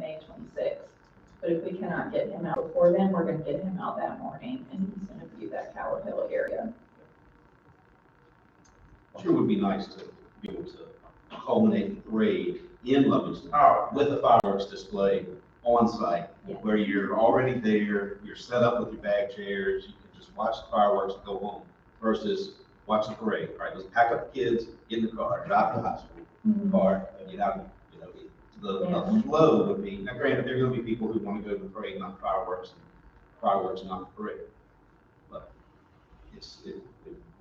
May 26th. But if we cannot get him out before then, we're going to get him out that morning, and he's going to view that Tower Hill area. Sure would be nice to be able to culminate the parade in Livingston with a fireworks display on site, Yeah. where you're already there, you're set up with your bag chairs, you can just watch the fireworks and go home, versus watch the parade. All right, let's pack up the kids, get in the car, drive to the high school car, and get out. You know, the flow would be, now granted, there are going to be people who want to go to the parade, not fireworks, and fireworks, not the parade. But it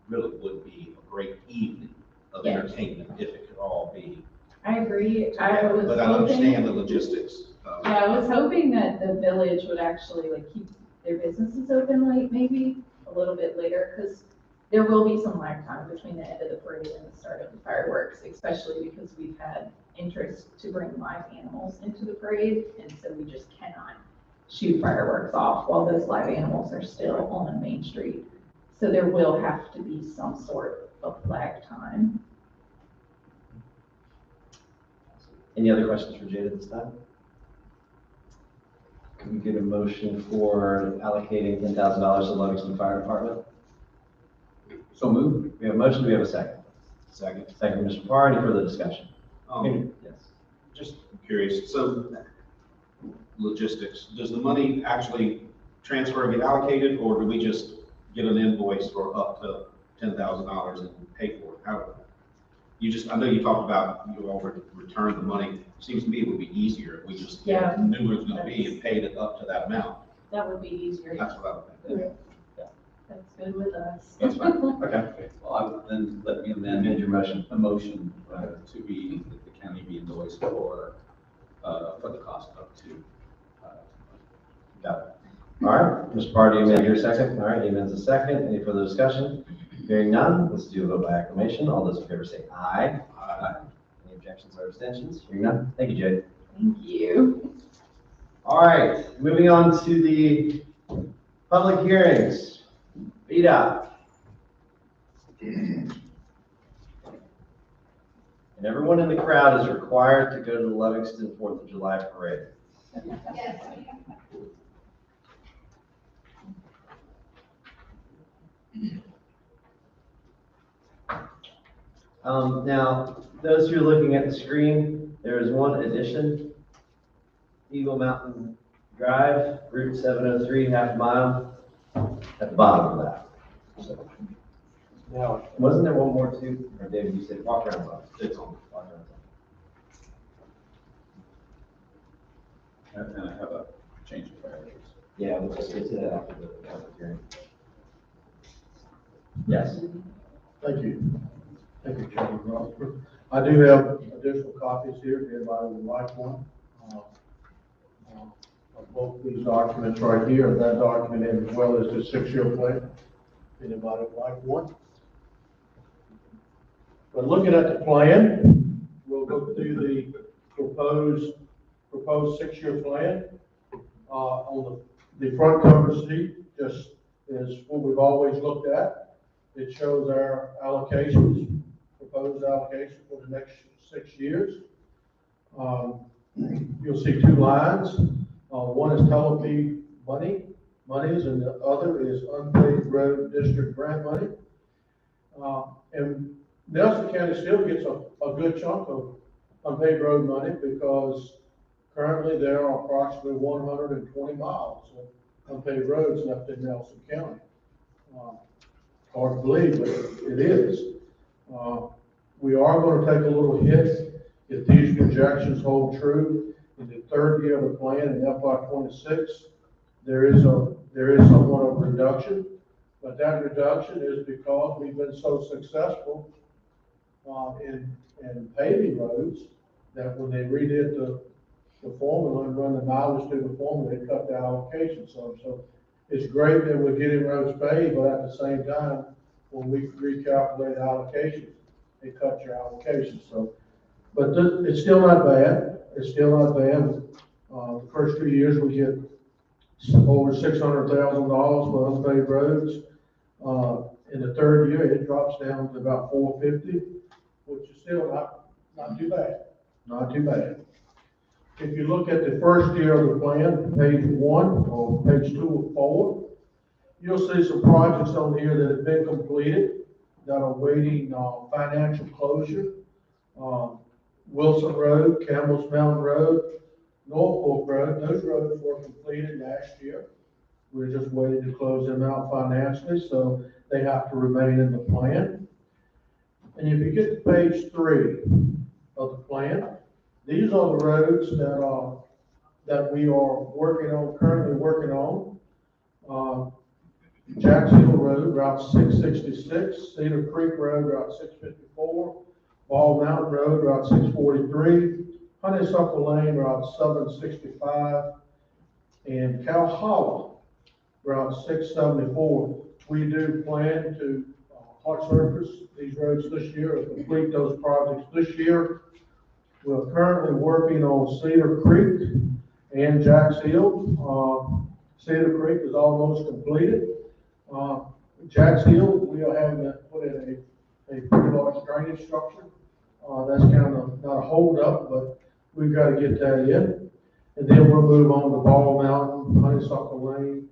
really would be a great evening of entertainment if it could all be. I agree. But I understand the logistics. Yeah, I was hoping that the village would actually like keep their businesses open late, maybe a little bit later, because there will be some lag time between the end of the parade and the start of the fireworks, especially because we've had interest to bring live animals into the parade, and so we just cannot shoot fireworks off while those live animals are still on Main Street. So there will have to be some sort of lag time. Any other questions for Jade at this time? Can we get a motion for allocating $10,000 to Livingston Fire Department? So moved. We have a motion, do we have a second? Second. Second, Mr. Parr, any further discussion? Yes. Just curious, so logistics, does the money actually transfer and get allocated, or do we just get an invoice for up to $10,000 and pay for it? How, I know you talked about you all return the money. Seems to me it would be easier if we just knew what it was going to be and paid it up to that amount. That would be easier. That's what I would think. That's good with us. That's fine. Okay. Well, then let me Amend your motion. a motion to be, that the county be invoiced for the cost up to. Got it. All right, Mr. Parr, do you amend your second? All right, he amends the second. Any further discussion? Hearing none, let's do a vote by acclamation. All those in favor say aye. Aye. Any objections or abstentions? Hearing none. Thank you, Jade. Thank you. All right, moving on to the public hearings. VDOT. And everyone in the crowd is required to go to the Livingston 4th of July parade. Yes. Now, those who are looking at the screen, there is one addition. Eagle Mountain Drive, Route 703, half mile, at the bottom of that. So, now, wasn't there one more too? Or David, you said walk around zone. It's on walk around zone. And I have a change of priorities. Yeah, we'll just get to that after the public hearing. Yes. Thank you. Thank you, Chairman Rosper. I do have additional copies here if anybody would like one. Of both these documents right here, that document as well as the 6-year plan. If anybody would like one. But looking at the plan, we'll go through the proposed 6-year plan. On the front cover sheet, just is what we've always looked at. It shows our allocations, proposed allocation for the next 6 years. You'll see 2 lines. One is telepede monies, and the other is unpaid road district grant money. And Nelson County still gets a good chunk of unpaid road money because currently there are approximately 120 miles of unpaid roads left in Nelson County. Hard to believe, but it is. We are going to take a little hit if these projections hold true. In the 3rd year of the plan in FY26, there is somewhat of a reduction, but that reduction is because we've been so successful in paving roads that when they redid the formula and run the mileage through the formula, they cut the allocation some. So it's great that we're getting roads paved, but at the same time, when we recalculate allocations, they cut your allocation. So, but it's still not bad. It's still not bad. The first 2 years we get over $600,000 for unpaved roads. In the 3rd year, it drops down to about $450, which is still not too bad. Not too bad. If you look at the first year of the plan, page 1 or page 2 forward, you'll see some projects on here that have been completed that are waiting, financial closure. Wilson Road, Campbell's Mountain Road, Norfolk Road, those roads were completed last year. We're just waiting to close them out financially, so they have to remain in the plan. And if you get to page 3 of the plan, these are the roads that we are currently working on. Jackson Hill Road, Route 666, Cedar Creek Road, Route 654, Ball Mountain Road, Route 643, Honeysuckle Lane, Route 765, and Cow Hollow, Route 674. We do plan to hard surface these roads this year and complete those projects this year. We're currently working on Cedar Creek and Jacks Hill. Cedar Creek is almost completed. Jacks Hill, we are having to put in a pretty large drainage structure. That's kind of not a hold up, but we've got to get that in. And then we'll move on to Ball Mountain, Honeysuckle Lane,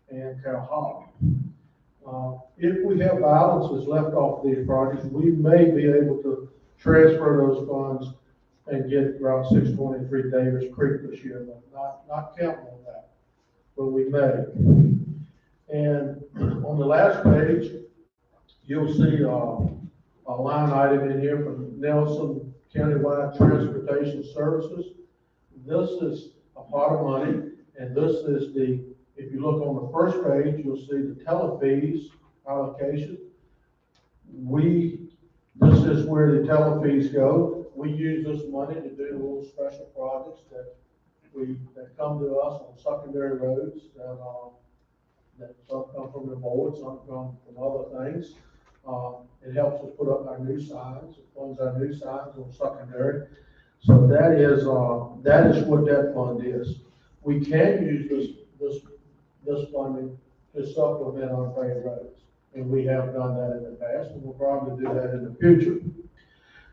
and Cow Hollow. If we have balances left off these projects, we may be able to transfer those funds and get Route 623 Davis Creek this year, but not counting on that, but we may. And on the last page, you'll see a line item in here from Nelson Countywide Transportation Services. This is a pot of money, and this is if you look on the first page, you'll see the telefees allocation. This is where the telefees go. We use this money to do little special projects that come to us on secondary roads that some come from the board, some come from other things. It helps us put up our new signs, it funds our new signs on secondary. So that is what that fund is. We can use this funding to supplement unpaved roads, and we have done that in the past, and we'll probably do that in the future.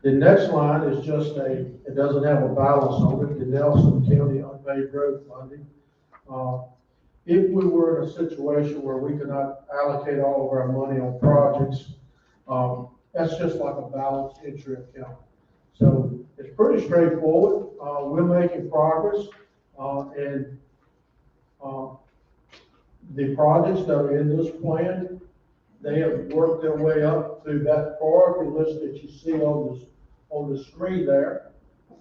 The next line is just it doesn't have a balance on it, the Nelson County Unpaved Road Funding. If we were in a situation where we could not allocate all of our money on projects, that's just like a balanced entry account. So it's pretty straightforward. We're making progress, and the projects that are in this plan, they have worked their way up through that priority list that you see on the screen there,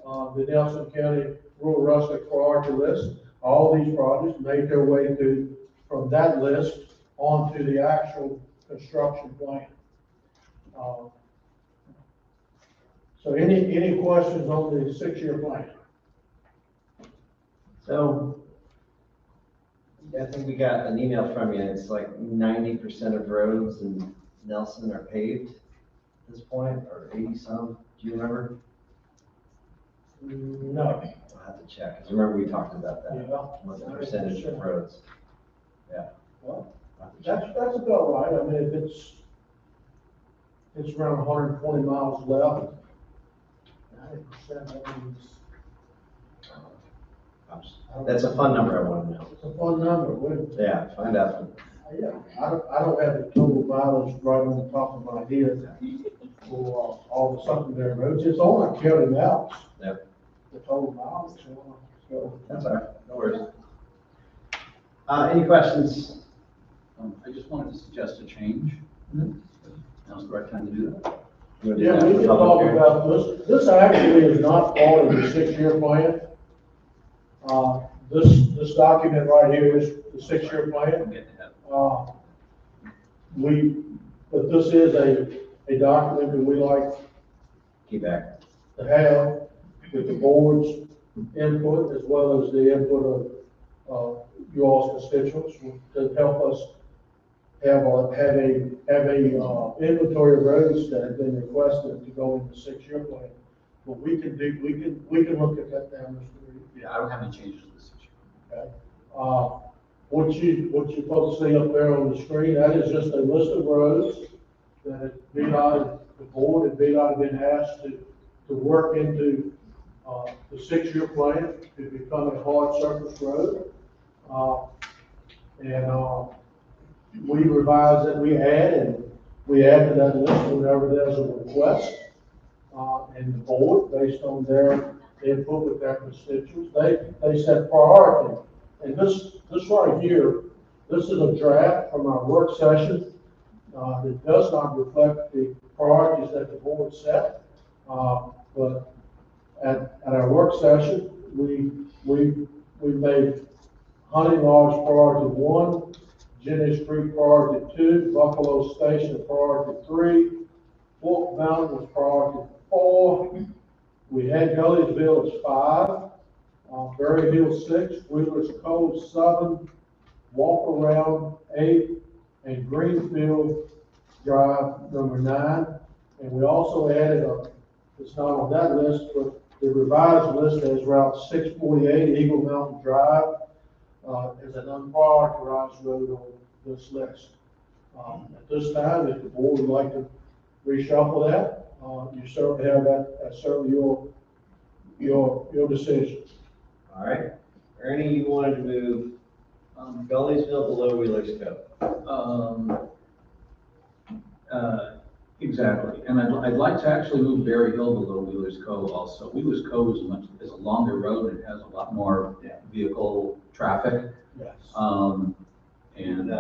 the Nelson County Rural Rustic Priority List. All these projects made their way from that list onto the actual construction plan. So any questions on the 6-year plan? So, I think we got an email from you, it's like 90% of roads in Nelson are paved at this point, or 80 some, do you remember? No. I'll have to check, because remember we talked about that. Yeah. What's the percentage of roads? Yeah. Well, that's about right. I mean, if it's around 120 miles left, 90% that means. That's a fun number I want to know. It's a fun number. Yeah, find out. Yeah, I don't have the total mileage right on the top of my head for all the secondary roads. It's on our county maps. Yep. The total mileage. So That's all right, no worries. Any questions? I just wanted to suggest a change. Now's the right time to do that. You wanna do yeah, that we for can public talk hearing? about this. This actually is not part of the 6-year plan. This document right here is the 6-year plan. I'm getting ahead. But this is a document that we like Keep back. to have with the board's input as well as the input of you all's constituents to help us have a inventory of roads that have been requested to go in the 6-year plan. But we can look at that down the street. Yeah, I don't have any changes to this issue. Okay. What you folks see up there on the screen, that is just a list of roads that VDOT, the board and VDOT have been asked to work into The 6-year plan to become a hard surface road. We revised it, we add to that list whenever there's a request. And the board, based on their input with their constituents, they set priority. And this right here, this is a draft from our work session. It does not reflect the priorities that the board set. But at our work session, we made Hunting Lodge priority 1, Jenny Street priority 2, Buffalo Station priority 3, Fork Mountain was priority 4. We had Gully's Village 5, Berry Hill 6, Wheeler's Cove 7, Walk Around 8, and Greenfield Drive number 9. And we also added it's not on that list, but the revised list has Route 648 Eagle Mountain Drive as an unprioritized road on this list. At this time, if the board would like to reshuffle that, you certainly have that, that's certainly your decision. All right. Ernie, you wanted to move Gulleysville below Wheeler's Cove. Exactly, and I'd like to actually move Berry Hill below Wheeler's Cove also. Wheeler's Cove is a longer road, and it has a lot more vehicle traffic. Yes. And I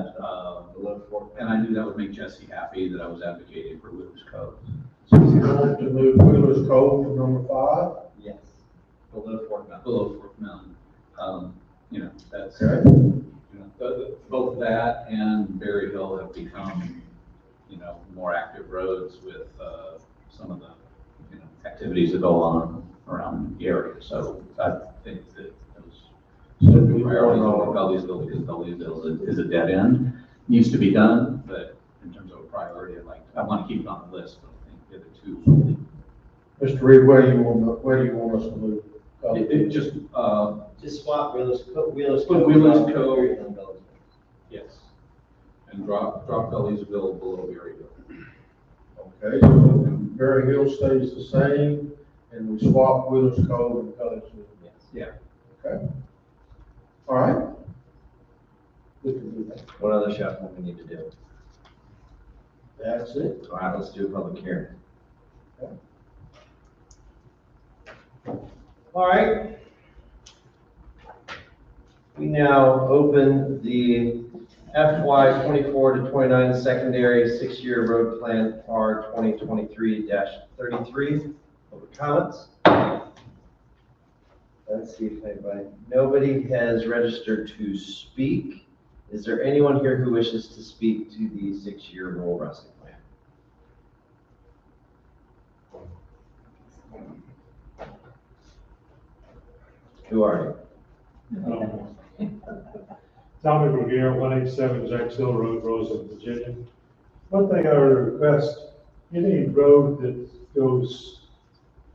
knew that would make Jesse happy that I was advocating for Wheeler's Cove. So you want to move Wheeler's Cove to number 5? Yes. Below Fork Mountain. Below Fork Mountain. That's, Correct. both that and Berry Hill have become, more active roads with, some of the, activities that go on around the area. So I think that those should be priorities over Gulleysville, because Gulleysville is a dead end. Needs to be done, but in terms of a priority, I want to keep it on the list, but I think the other two. Mr. Reed, where do you want us to move? It just, Just swap Wheeler's Cove. Put Wheeler's and Cove. Gulleysville. yes. And drop Gulleysville below Berry Hill. Okay, so Berry Hill stays the same, and we swap Wheeler's Cove and Gulleysville. Yes. Yeah. Okay. All right. We can do that. What other shuffle we need to do? That's it. All right, let's do a public hearing. Okay. All right. We now open the FY 24 to 29 secondary 6-year road plan R 2023-33. Public comments? Let's see if nobody has registered to speak. Is there anyone here who wishes to speak to the 6-year rural wrestling plan? Who are you? Tommy Ruggiero, 187 Jacks Hill Road, Roseland, Virginia. One thing I would request, any road that goes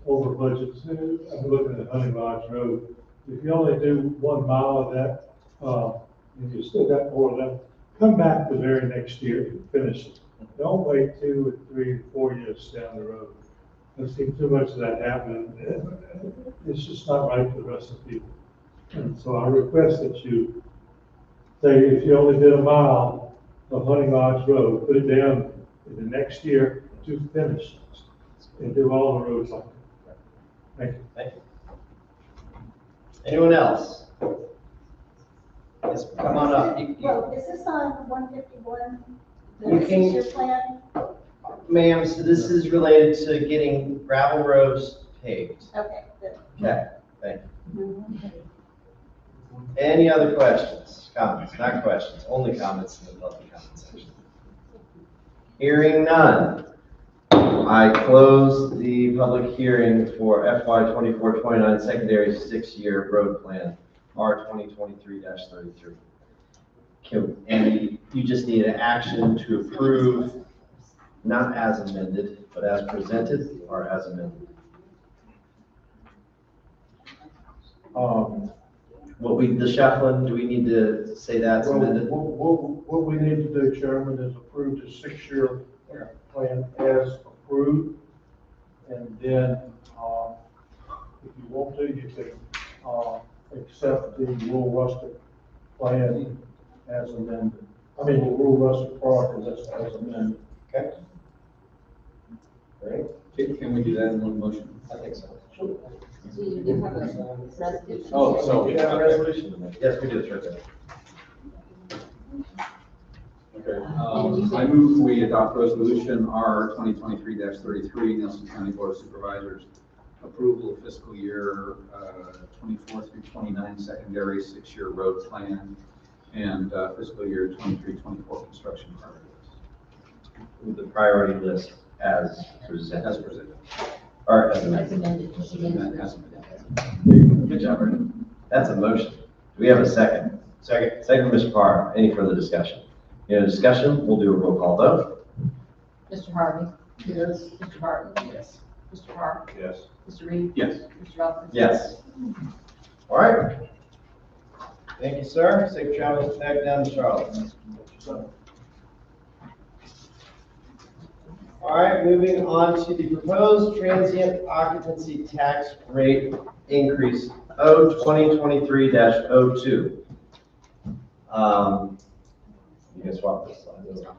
over budget, I'm looking at Hunting Lodge Road. If you only do 1 mile of that, and you still got more of them, come back the very next year and finish it. Don't wait 2 or 3 or 4 years down the road. I've seen too much of that happen. It's just not right for the rest of the people. And so I request that you say, if you only did 1 mile of Hunting Lodge Road, put it down in the next year to finish and do all the roads like that. Thank you. Thank you. Anyone else? Yes, come on up. Well, is this on 151, You the can- 6-year plan? Ma'am, so this is related to getting gravel roads paved. Okay, good. Okay, thank you. Any other questions, comments, not questions, only comments in the public comment section? Hearing none, I close the public hearing for FY 24-29 secondary 6-year road plan, R 2023-33. And you just need an action to approve, not as amended, but as presented or as amended. The shuffling, do we need to say that's Well, amended? what we need to do, Chairman, is approve the 6-year plan as approved. And then, if you want to, you can, accept the rural rustic plan as amended. I mean, the rural rustic product as amended. Okay. Great. Can we do that in one motion? I think so. So you do have a resolution. Oh, so- We have a resolution to make. Yes, we do, it's right there. Okay, I move we adopt resolution R 2023-33, Nelson County Board of Supervisors, approval of fiscal year 24 through 29 secondary 6-year road plan and fiscal year 23-24 construction projects. With the priority list as presented. As presented. Or as amended. Recommended. As amended. Good job, Ernie. That's a motion. Do we have a second? Second. Second, Mr. Parr. Any further discussion? Any discussion? We'll do a roll call vote. Mr. Harvey? Yes. Mr. Barton? Yes. Mr. Parr? Yes. Mr. Reed? Yes. Mr. Robinson? Yes. All right. Thank you, sir. Safe travels back down to Charlotte. All right, moving on to the proposed transient occupancy tax rate increase, O 2023-02. You can swap this slide over.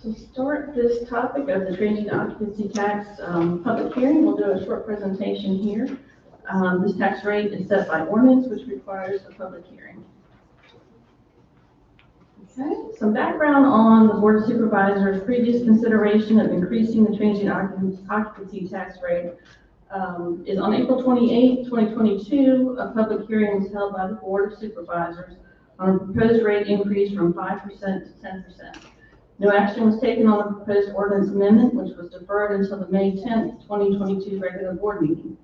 To start this topic of the transient occupancy tax public hearing, we'll do a short presentation here. This tax rate is set by ordinance, which requires a public hearing. Okay, some background on the Board of Supervisors' previous consideration of increasing the transient occupancy tax rate is on April 28, 2022, a public hearing was held by the Board of Supervisors on a proposed rate increase from 5% to 10%. No action was taken on the proposed ordinance amendment, which was deferred until the May 10th, 2022 regular board meeting.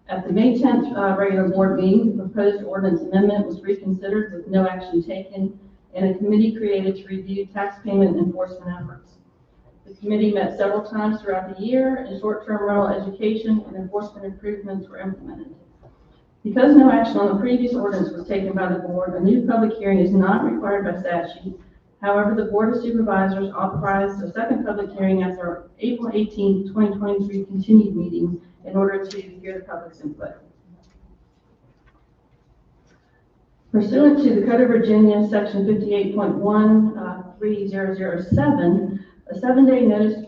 At the May 10th regular board meeting, the proposed ordinance amendment was reconsidered with no action taken and a committee created to review tax payment enforcement efforts. The committee met several times throughout the year and short-term rental education and enforcement improvements were implemented. Because no action on the previous ordinance was taken by the board, a new public hearing is not required by statute. However, the Board of Supervisors authorized a second public hearing at their April 18, 2023 continued meeting in order to hear the public's input. Pursuant to the Code of Virginia, Section 58.1, 3007, a 7-day notice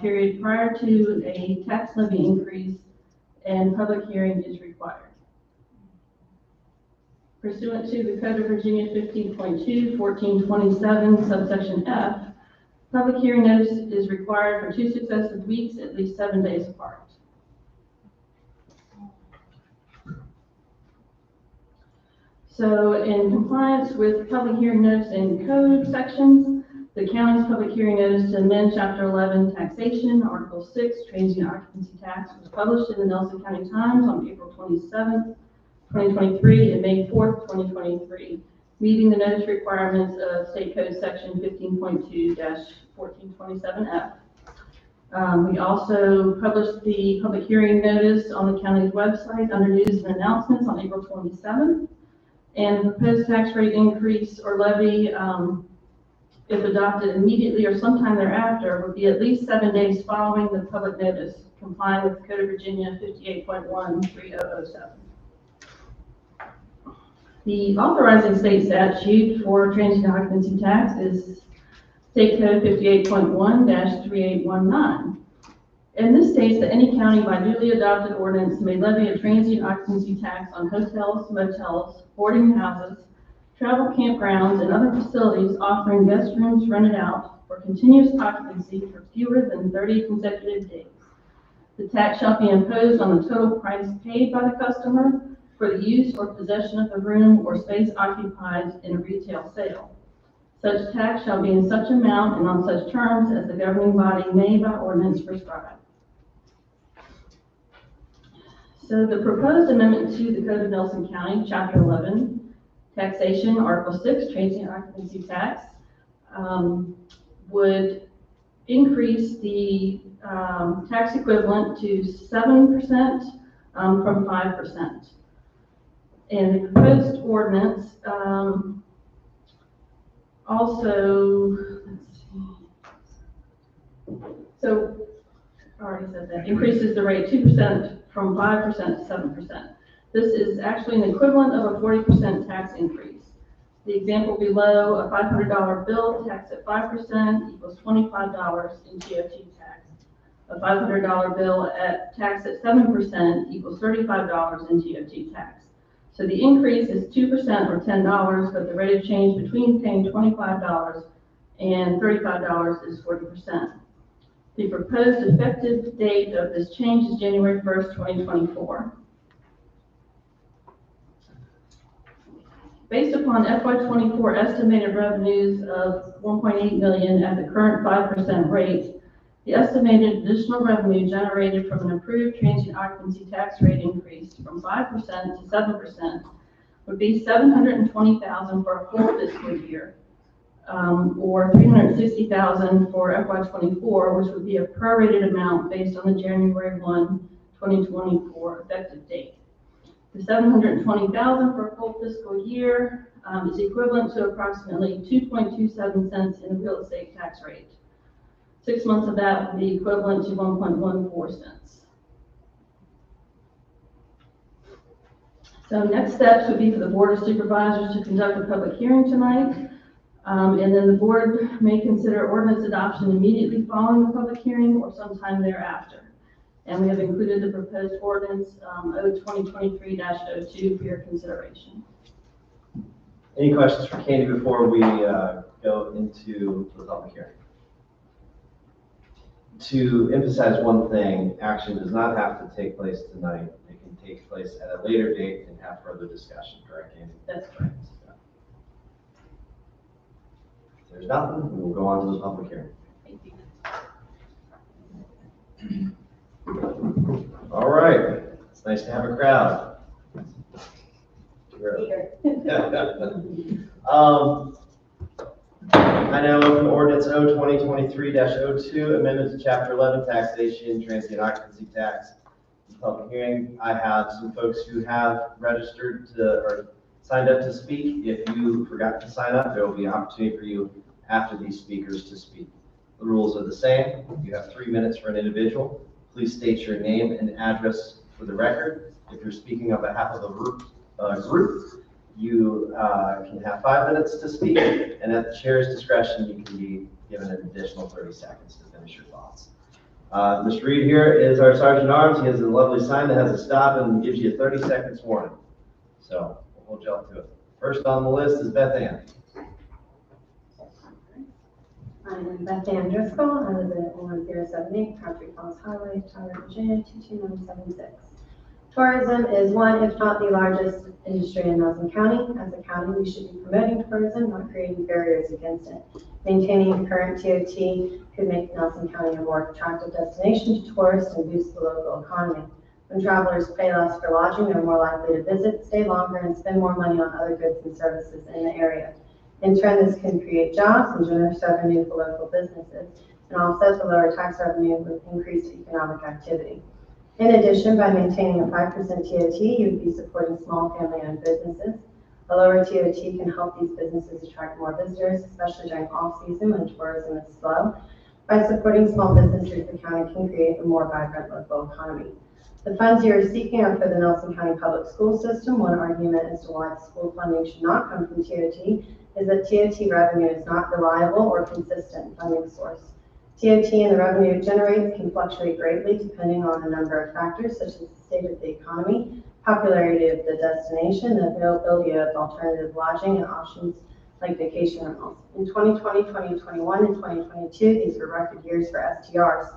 period prior to a tax levy increase and public hearing is required. Pursuant to the Code of Virginia 15.2, 1427, subsection F, public hearing notice is required for 2 successive weeks, at least 7 days apart. So in compliance with public hearing notice and code sections, the county's public hearing notice to amend Chapter 11 taxation, Article 6, transient occupancy tax, was published in the Nelson County Times on April 27th, 2023 and May 4th, 2023, meeting the notice requirements of State Code Section 15.2-1427F. We also published the public hearing notice on the county's website under news and announcements on April 27th. And the proposed tax rate increase or levy, if adopted immediately or sometime thereafter, would be at least 7 days following the public notice, complying with Code of Virginia 58.1, 3007. The authorizing state statute for transient occupancy tax is State Code 58.1-3819. And this states that any county by duly adopted ordinance may levy a transient occupancy tax on hotels, motels, boarding houses, travel campgrounds, and other facilities offering guest rooms rented out for continuous occupancy for fewer than 30 consecutive days. The tax shall be imposed on the total price paid by the customer for the use or possession of the room or space occupied in a retail sale. Such tax shall be in such amount and on such terms as the governing body may by ordinance prescribe. So the proposed amendment to the Code of Nelson County, Chapter 11, Taxation, Article 6, Transient Occupancy Tax, would increase the tax equivalent to 7% from 5%. And the proposed ordinance also, let's see. So, I already said that, increases the rate 2% from 5% to 7%. This is actually an equivalent of a 40% tax increase. The example below, a $500 bill taxed at 5% equals $25 in TOT tax. A $500 bill taxed at 7% equals $35 in TOT tax. So the increase is 2% or $10, but the rate of change between paying $25 and $35 is 40%. The proposed effective date of this change is January 1st, 2024. Based upon FY24 estimated revenues of $1.8 million at the current 5% rate, the estimated additional revenue generated from an approved transient occupancy tax rate increase from 5% to 7% would be $720,000 for a full fiscal year, or $360,000 for FY24, which would be a prorated amount based on the January 1, 2024 effective date. The $720,000 for a full fiscal year is equivalent to approximately 2.27 cents in the real estate tax rate. 6 months of that would be equivalent to 1.14 cents. So next steps would be for the Board of Supervisors to conduct a public hearing tonight. And then the board may consider ordinance adoption immediately following the public hearing or sometime thereafter. And we have included the proposed ordinance O2023-02 for your consideration. Any questions for Candy before we go into the public hearing? To emphasize one thing, action does not have to take place tonight. It can take place at a later date and have further discussion, correct, Candy? That's correct. If there's nothing, we will go on to the public hearing. Thank you. All right, it's nice to have a crowd. I now open ordinance O2023-02, amendment to Chapter 11, Taxation, Transient Occupancy Tax. Public hearing. I have some folks who have registered or signed up to speak. If you forgot to sign up, there will be an opportunity for you after these speakers to speak. The rules are the same. You have 3 minutes for an individual. Please state your name and address for the record. If you're speaking on behalf of the group, you can have 5 minutes to speak, and at the chair's discretion, you can be given an additional 30 seconds to finish your thoughts. Mr. Reed here is our Sergeant at Arms. He has a lovely sign that has a stop and gives you a 30 seconds warning. So we'll jump to it. First on the list is Beth Ann. I'm Beth Ann Driscoll. I live at 1078 Country Falls Highway, Tyler, Virginia, 22976. Tourism is one, if not the largest industry in Nelson County. As a county, we should be promoting tourism, not creating barriers against it. Maintaining current TOT could make Nelson County a more attractive destination to tourists and boost the local economy. When travelers pay less for lodging, they're more likely to visit, stay longer, and spend more money on other goods and services in the area. In turn, this can create jobs and generate revenue for local businesses, and offset the lower tax revenue with increased economic activity. In addition, by maintaining a 5% TOT, you would be supporting small family-owned businesses. A lower TOT can help these businesses attract more visitors, especially during off-season when tourism is slow. By supporting small businesses, the county can create a more vibrant local economy. The funds you are seeking are for the Nelson County Public School System. One argument as to why school funding should not come from TOT is that TOT revenue is not reliable or consistent funding source. TOT and the revenue it generates can fluctuate greatly depending on a number of factors such as the state of the economy, popularity of the destination, the availability of alternative lodging and options like vacation rentals. In 2020, 2021, and 2022, these were record years for STRs.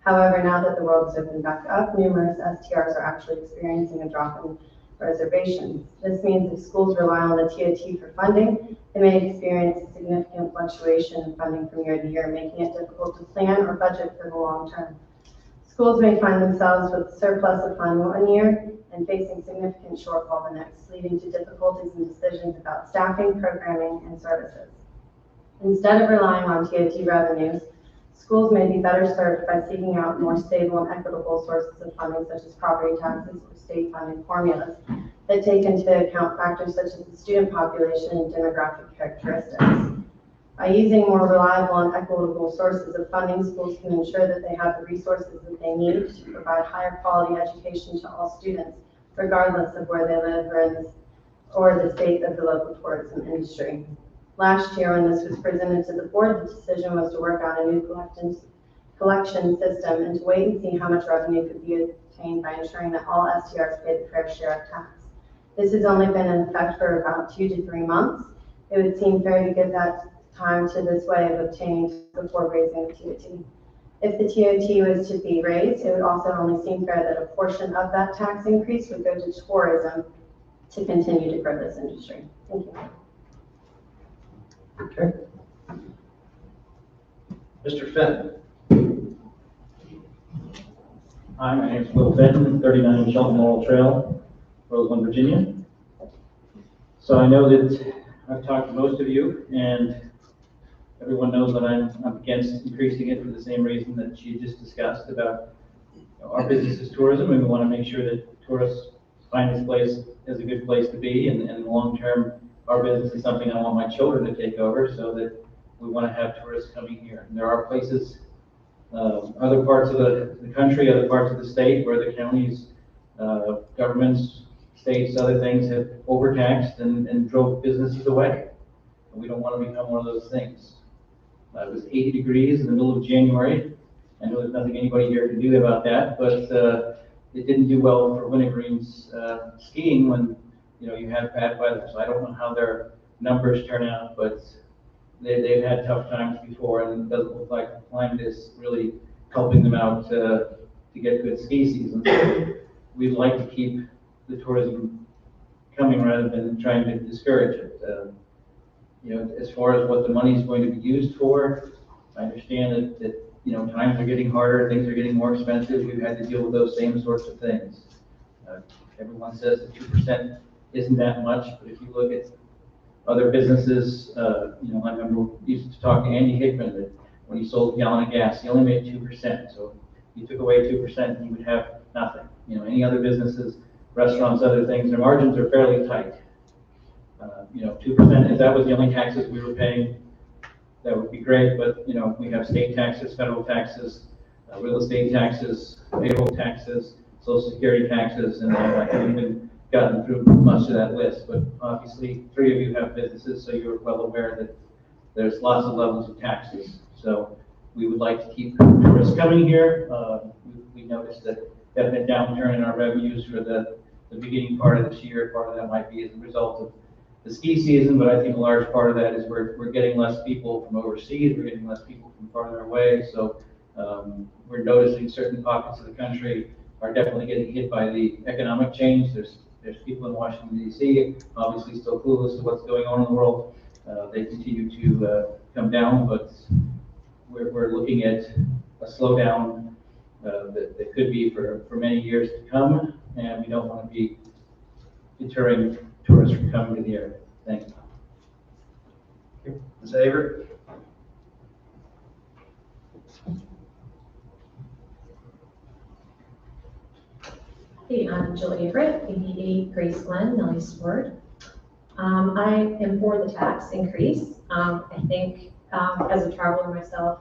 However, now that the world has opened back up, numerous STRs are actually experiencing a drop in reservations. This means if schools rely on the TOT for funding, they may experience a significant fluctuation in funding from year to year, making it difficult to plan or budget for the long term. Schools may find themselves with surplus of fund one year and facing significant shortfall the next, leading to difficulties in decisions about staffing, programming, and services. Instead of relying on TOT revenues, schools may be better served by seeking out more stable and equitable sources of funding, such as property taxes or state funding formulas that take into account factors such as the student population and demographic characteristics. By using more reliable and equitable sources of funding, schools can ensure that they have the resources that they need to provide higher quality education to all students, regardless of where they live or the state of the local tourism industry. Last year, when this was presented to the board, the decision was to work on a new collection system and to wait and see how much revenue could be obtained by ensuring that all STRs pay the fair share of tax. This has only been in effect for about 2 to 3 months. It would seem fair to give that time to this way of obtaining before raising the TOT. If the TOT was to be raised, it would also only seem fair that a portion of that tax increase would go to tourism to continue to grow this industry. Thank you. Okay. Mr. Fenton. Hi, my name is Will Fenton, 39 Shelton Laurel Trail, Roseland, Virginia. So I know that I've talked to most of you, and everyone knows that I'm against increasing it for the same reason that she just discussed about our business is tourism, and we want to make sure that tourists find this place as a good place to be, and in the long term, our business is something I want my children to take over, so that we want to have tourists coming here. And there are places, other parts of the country, other parts of the state where the counties, governments, states, other things have overtaxed and drove businesses away. And we don't want to become one of those things. It was 80 degrees in the middle of January. I know there's nothing anybody here can do about that, but it didn't do well for Wintergreen's skiing when you have bad weather. So I don't know how their numbers turn out, but they've had tough times before, and it doesn't look like the climate is really helping them out to get good ski seasons. So we'd like to keep the tourism coming rather than trying to discourage it. As far as what the money is going to be used for, I understand that times are getting harder, things are getting more expensive. We've had to deal with those same sorts of things. Everyone says that 2% isn't that much, but if you look at other businesses, I remember we used to talk to Andy Hickman that when he sold a gallon of gas, he only made 2%. So if you took away 2%, he would have nothing. Any other businesses, restaurants, other things, their margins are fairly tight. 2%, if that was the only taxes we were paying, that would be great, but we have state taxes, federal taxes, real estate taxes, payroll taxes, social security taxes, and I haven't even gotten through much of that list. But obviously, 3 of you have businesses, so you're well aware that there's lots of levels of taxes. So we would like to keep tourists coming here. We noticed that definite downturn in our revenues for the beginning part of this year. Part of that might be as a result of the ski season, but I think a large part of that is we're getting less people from overseas, we're getting less people from farther away, so we're noticing certain pockets of the country are definitely getting hit by the economic change. There's people in Washington, D.C., obviously still clueless to what's going on in the world. They continue to come down, but we're looking at a slowdown that could be for many years to come, and we don't want to be deterring tourists from coming to the area. Thank you. Ms. Avery? Hey, I'm Jill Everett, 88 Grace Glen, Nelly's Ward. I am for the tax increase. I think as a traveler myself,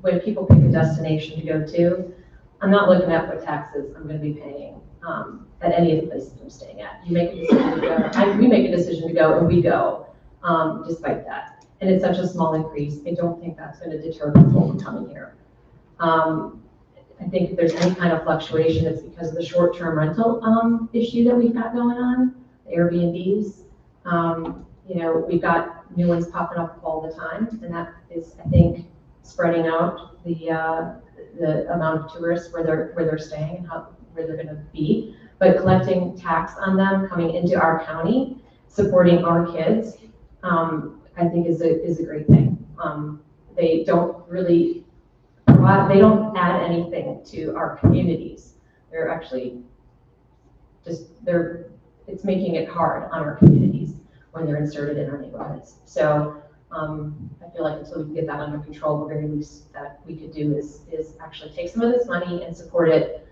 when people pick a destination to go to, I'm not looking at what taxes I'm going to be paying at any of the places I'm staying at. You make a decision to go, we make a decision to go, and we go despite that. And it's such a small increase, I don't think that's going to deter people from coming here. I think if there's any kind of fluctuation, it's because of the short-term rental issue that we've got going on, the Airbnbs. We've got new ones popping up all the time, and that is, I think, spreading out the the amount of tourists where they're staying and where they're gonna be. But collecting tax on them coming into our county, supporting our kids, I think is a great thing. They don't really they don't add anything to our communities. They're actually it's making it hard on our communities when they're inserted in our neighborhoods. So I feel like until we can get that under control, the very least that we could do is actually take some of this money and support it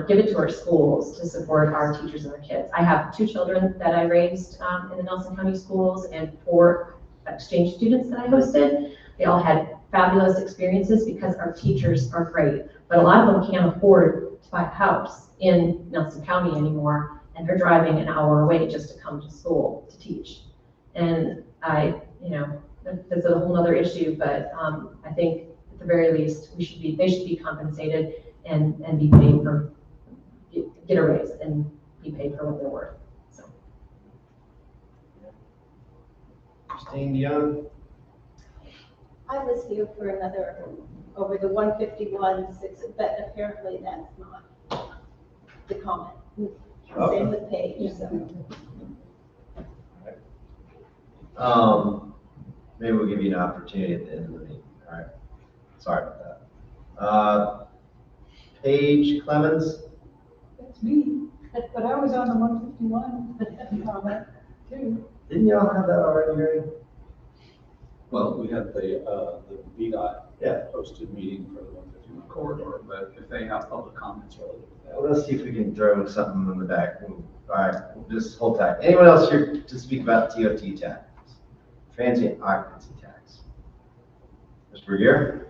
give it to our schools to support our teachers and our kids. I have 2 children that I raised in the Nelson County schools and 4 exchange students that I hosted. They all had fabulous experiences because our teachers are great, but a lot of them can't afford to buy a house in Nelson County anymore, and they're driving an hour away just to come to school to teach. And that's a whole other issue, but I think at the very least, they should be compensated and be paid for, get a raise and be paid for what they're worth, so. Christine Young? I was here for another, over the 151.6, but apparently that's not the comment. Same with Paige, so. Maybe we'll give you an opportunity at the end of the meeting, all right? Sorry about that. Paige Clemens? That's me, but I was on the 151 comment too. Didn't y'all have that already, Mary? Well, we had the VDOT Yeah. posted meeting for the 151 corridor, but if they have public comments related to that. Well, let's see if we can throw something in the back. All right, just hold tight. Anyone else here to speak about TOT tax? Transient occupancy tax. Mr. Bergier?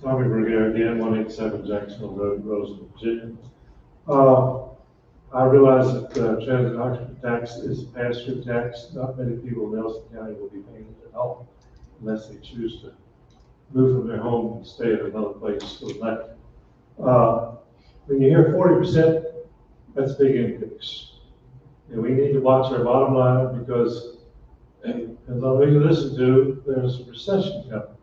Tommy Bergier again, 187 Jacksonville Road, Roseland, Virginia. I realize that transit occupancy tax is a pass-through tax. Not many people in Nelson County will be paying it at all unless they choose to move from their home and stay at another place for the night. When you hear 40%, that's a big increase. And we need to watch our bottom line because, as we listen to, there's a recession coming.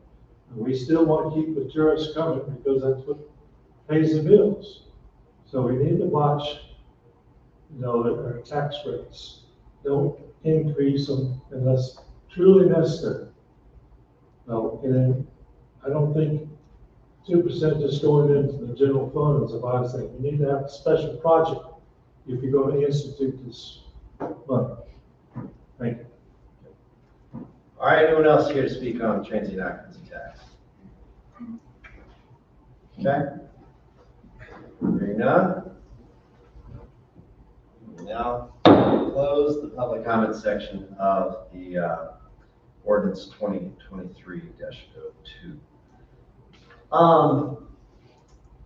And we still want to keep the tourists coming because that's what pays the bills. So we need to watch, that our tax rates don't increase them unless truly necessary. No, and I don't think 2% just going into the general fund is a wise thing. You need to have a special project if you're going to institute this money. Thank you. All right, anyone else here to speak on transient occupancy tax? Okay. Hearing none. Now, close the public comment section of the ordinance 2023-02.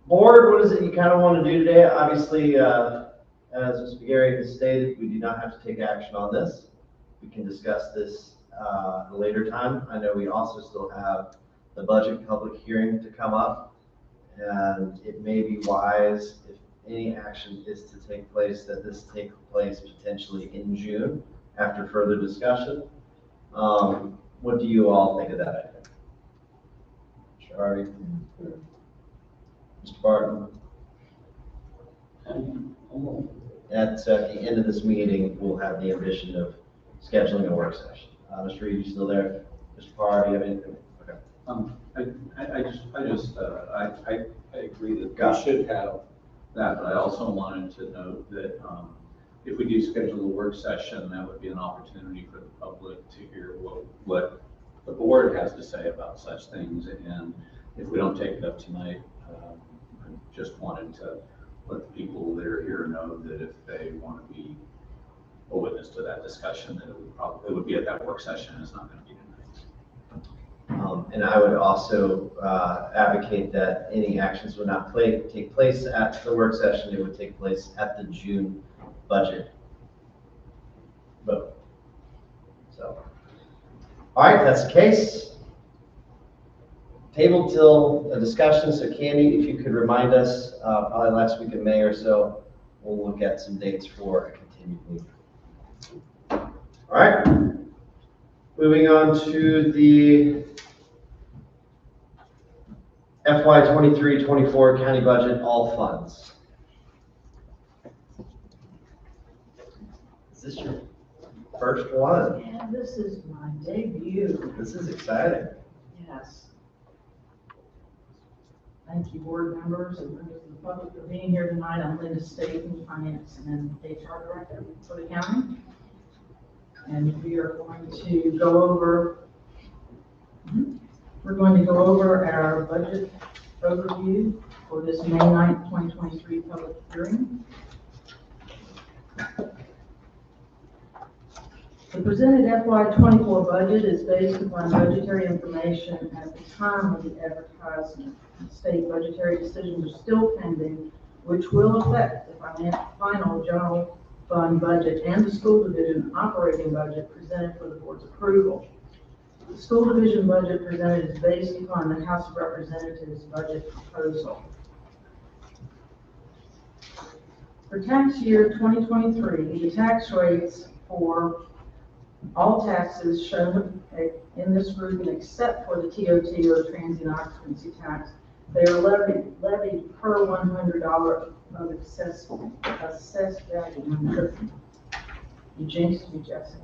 Board, what is it you kind of want to do today? Obviously, as Mr. Gary has stated, we do not have to take action on this. We can discuss this at a later time. I know we also still have the budget public hearing to come up, and it may be wise if any action is to take place that this take place potentially in June after further discussion. What do you all think of that idea? Mr. Harvey? Mr. Barton? At the end of this meeting, we'll have the ambition of scheduling a work session. Mr. Reed, you still there? Mr. Parr, do you have anything? Okay. I agree that we should have that, but I also wanted to note that if we do schedule a work session, that would be an opportunity for the public to hear what the board has to say about such things. And if we don't take it up tonight, I just wanted to let the people that are here know that if they want to be a witness to that discussion, that it would be at that work session. It's not going to be tonight. And I would also advocate that any actions would not take place at the work session. It would take place at the June budget vote. So, all right, that's the case. Table till a discussion. So Candy, if you could remind us, probably last week in May or so, we'll look at some dates for a continued meeting. All right. Moving on to the FY 23-24 county budget, all funds. Is this your first one? Yeah, this is my debut, This is exciting. yes. Thank you, board members and members of the public for being here tonight. I'm Linda Staten, Finance and HR Director for the county. And we are going to go over, our budget overview for this May 9th, 2023 public hearing. The presented FY 24 budget is based upon budgetary information at the time of the advertisement. State budgetary decisions are still pending, which will affect the final general fund budget and the school division operating budget presented for the board's approval. The school division budget presented is based upon the House of Representatives budget proposal. For tax year 2023, the tax rates for all taxes shown in this grouping except for the TOT or transient occupancy tax, they are levied per $100 of assessed value. You jinxed me, Jesse.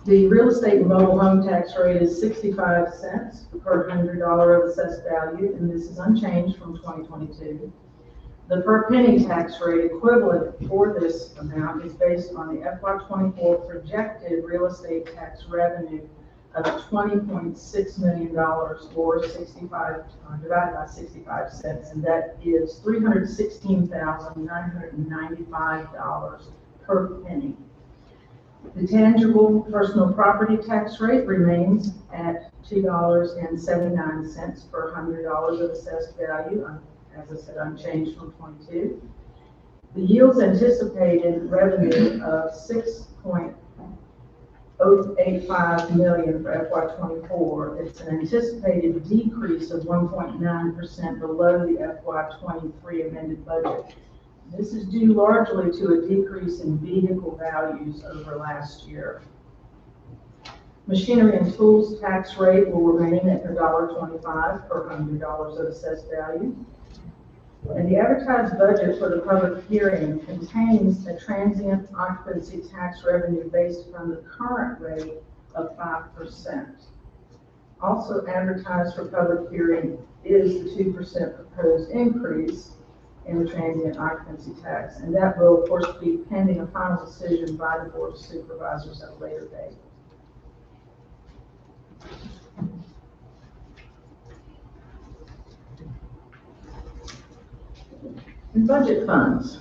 The real estate and mobile home tax rate is 65 cents per $100 of assessed value, and this is unchanged from 2022. The per penny tax rate equivalent for this amount is based on the FY24 projected real estate tax revenue of $20.6 million or 65 divided by 65 cents, and that is $316,995 per penny. The tangible personal property tax rate remains at $2.79 per $100 of assessed value, as I said, unchanged from 22. The yields anticipated revenue of $6.085 million for FY24. It's an anticipated decrease of 1.9% below the FY23 amended budget. This is due largely to a decrease in vehicle values over last year. Machinery and tools tax rate will remain at $1.25 per $100 of assessed value. And the advertised budget for the public hearing contains a transient occupancy tax revenue based upon the current rate of 5%. Also advertised for public hearing is the 2% proposed increase in the transient occupancy tax, and that will, of course, be pending a final decision by the Board of Supervisors at a later date. In budget funds,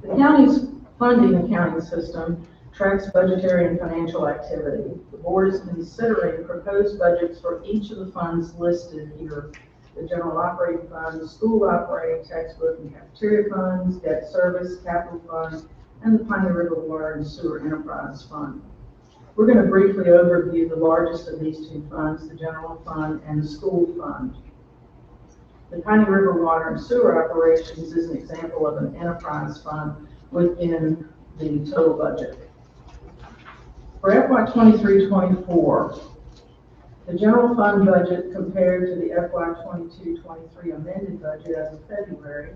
the county's funding accounting system tracks budgetary and financial activity. The board is considering proposed budgets for each of the funds listed here: the general operating fund, the school operating textbook and cafeteria funds, debt service, capital fund, and the Piney River Water and Sewer Enterprise Fund. We're going to briefly overview the largest of these two funds, the general fund and the school fund. The Piney River Water and Sewer Operations is an example of an enterprise fund within the total budget. For FY 23-24, the general fund budget compared to the FY 22-23 amended budget as of February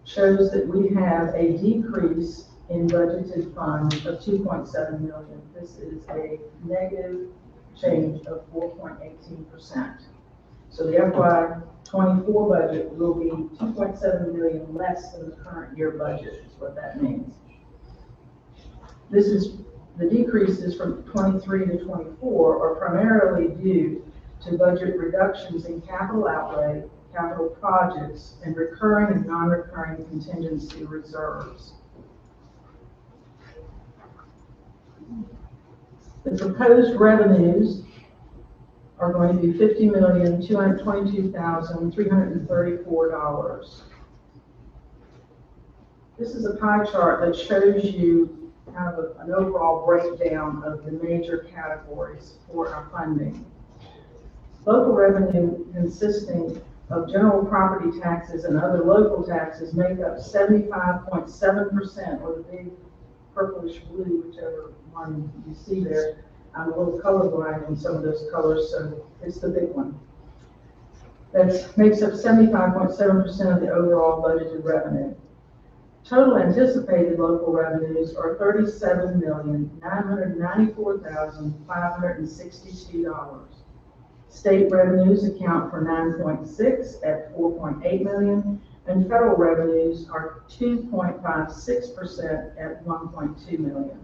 shows that we have a decrease in budgeted funds of $2.7 million. This is a negative change of 4.18%. So the FY 24 budget will be $2.7 million less than the current year budget, is what that means. The decreases from 23 to 24 are primarily due to budget reductions in capital outlay, capital projects, and recurring and non-recurring contingency reserves. The proposed revenues are going to be $50,222,334. This is a pie chart that shows you kind of an overall breakdown of the major categories for our funding. Local revenue consisting of general property taxes and other local taxes make up 75.7%, or the big purplish blue, whichever one you see there. I'm a little colorblind in some of those colors, so it's the big one. That makes up 75.7% of the overall budgeted revenue. Total anticipated local revenues are $37,994,562. State revenues account for 9.6 at $4.8 million, and federal revenues are 2.56% at $1.2 million.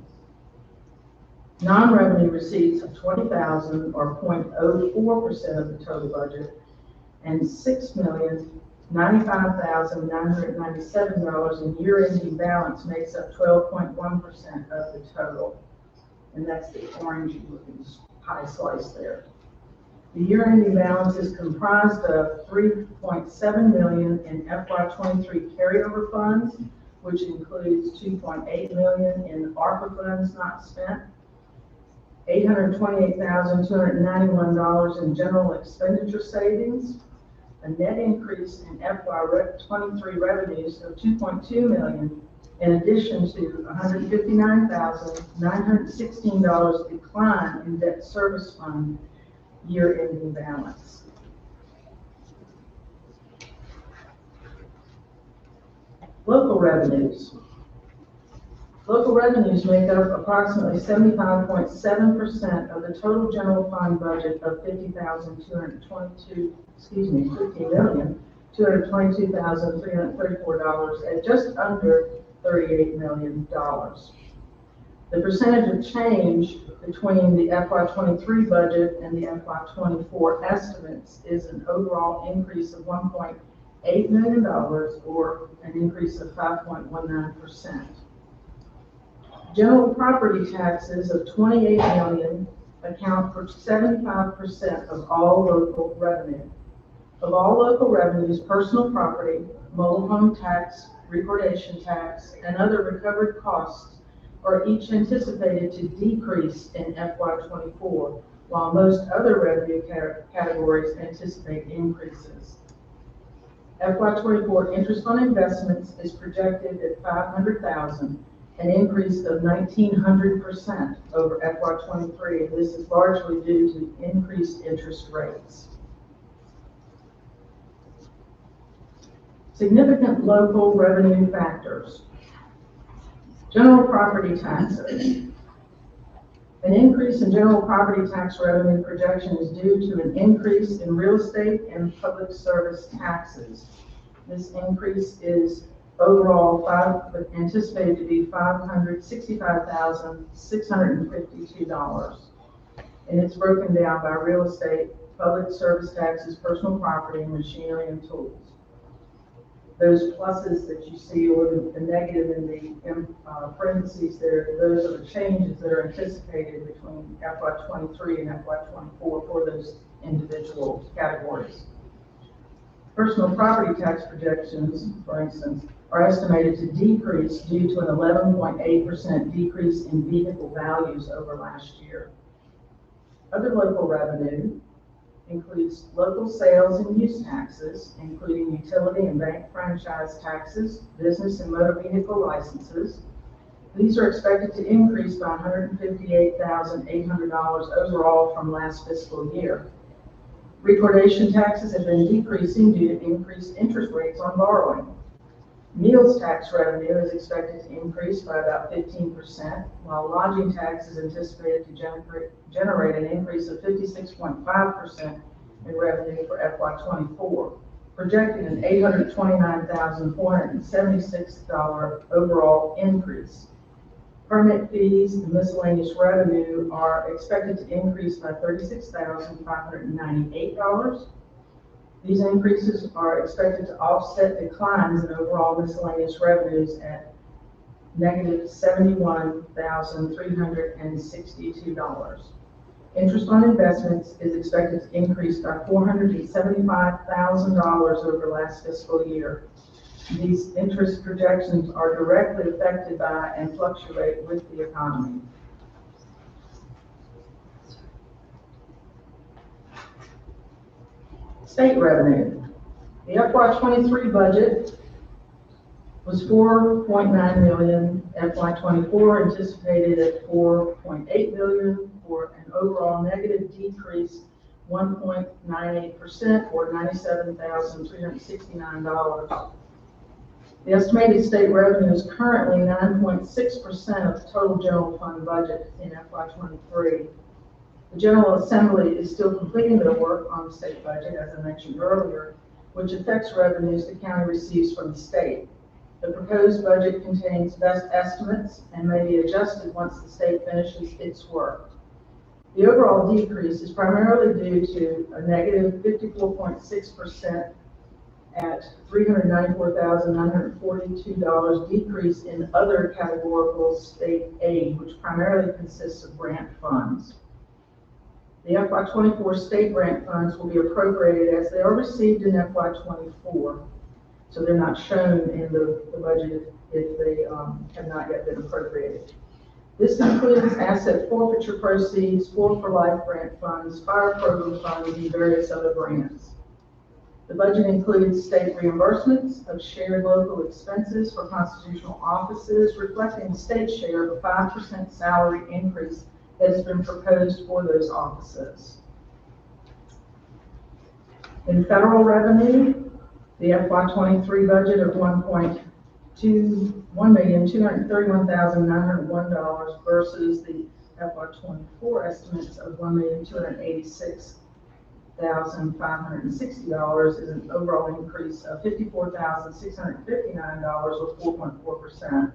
Non-revenue receipts of $20,000 or 0.04% of the total budget, and $6,095,997 in year-ending balance makes up 12.1% of the total. And that's the orangey looking pie slice there. The year-ending balance is comprised of $3.7 million in FY23 carryover funds, which includes $2.8 million in ARPA funds not spent, $828,291 in general expenditure savings, a net increase in FY23 revenues of $2.2 million, in addition to $159,916 decline in debt service fund year-ending balance. Local revenues. Local revenues make up approximately 75.7% of the total general fund budget of $50,222,334 at just under $38 million. The percentage of change between the FY23 budget and the FY24 estimates is an overall increase of $1.8 million or an increase of 5.19%. General property taxes of $28 million account for 75% of all local revenue. Of all local revenues, personal property, mobile home tax, recordation tax, and other recovered costs are each anticipated to decrease in FY24, while most other revenue categories anticipate increases. FY24 interest on investments is projected at $500,000, an increase of 1,900% over FY23, and this is largely due to increased interest rates. Significant local revenue factors. General property taxes. An increase in general property tax revenue projection is due to an increase in real estate and public service taxes. This increase is overall anticipated to be $565,652. And it's broken down by real estate, public service taxes, personal property, and machinery and tools. Those pluses that you see, or the negative in the parentheses there, those are the changes that are anticipated between FY23 and FY24 for those individual categories. Personal property tax projections, for instance, are estimated to decrease due to an 11.8% decrease in vehicle values over last year. Other local revenue includes local sales and use taxes, including utility and bank franchise taxes, business and motor vehicle licenses. These are expected to increase by $158,800 overall from last fiscal year. Recordation taxes have been decreasing due to increased interest rates on borrowing. Meals tax revenue is expected to increase by about 15%, while lodging tax is anticipated to generate an increase of 56.5% in revenue for FY24, projecting an $829,476 overall increase. Permit fees and miscellaneous revenue are expected to increase by $36,598. These increases are expected to offset declines in overall miscellaneous revenues at negative $71,362. Interest on investments is expected to increase by $475,000 over last fiscal year. These interest projections are directly affected by and fluctuate with the economy. State revenue. The FY23 budget was 4.9 million, FY '24 anticipated at 4.8 million, for an overall negative decrease 1.98%, or $97,369. The estimated state revenue is currently 9.6% of the total general fund budget in FY '23. The General Assembly is still completing their work on the state budget, as I mentioned earlier, which affects revenues the county receives from the state. The proposed budget contains best estimates and may be adjusted once the state finishes its work. The overall decrease is primarily due to a negative 54.6% at $394,942 decrease in other categorical state aid, which primarily consists of grant funds. The FY '24 state grant funds will be appropriated as they are received in FY '24. So they're not shown in the budget if they have not yet been appropriated. This includes asset forfeiture proceeds, Sport for Life grant funds, fire program funds, and various other grants. The budget includes state reimbursements of shared local expenses for constitutional offices, reflecting the state share of a 5% salary increase that has been proposed for those offices. In federal revenue, the FY '23 budget of $1,231,901 versus the FY '24 estimates of $1,286,560 is an overall increase of $54,659, or 4.4%.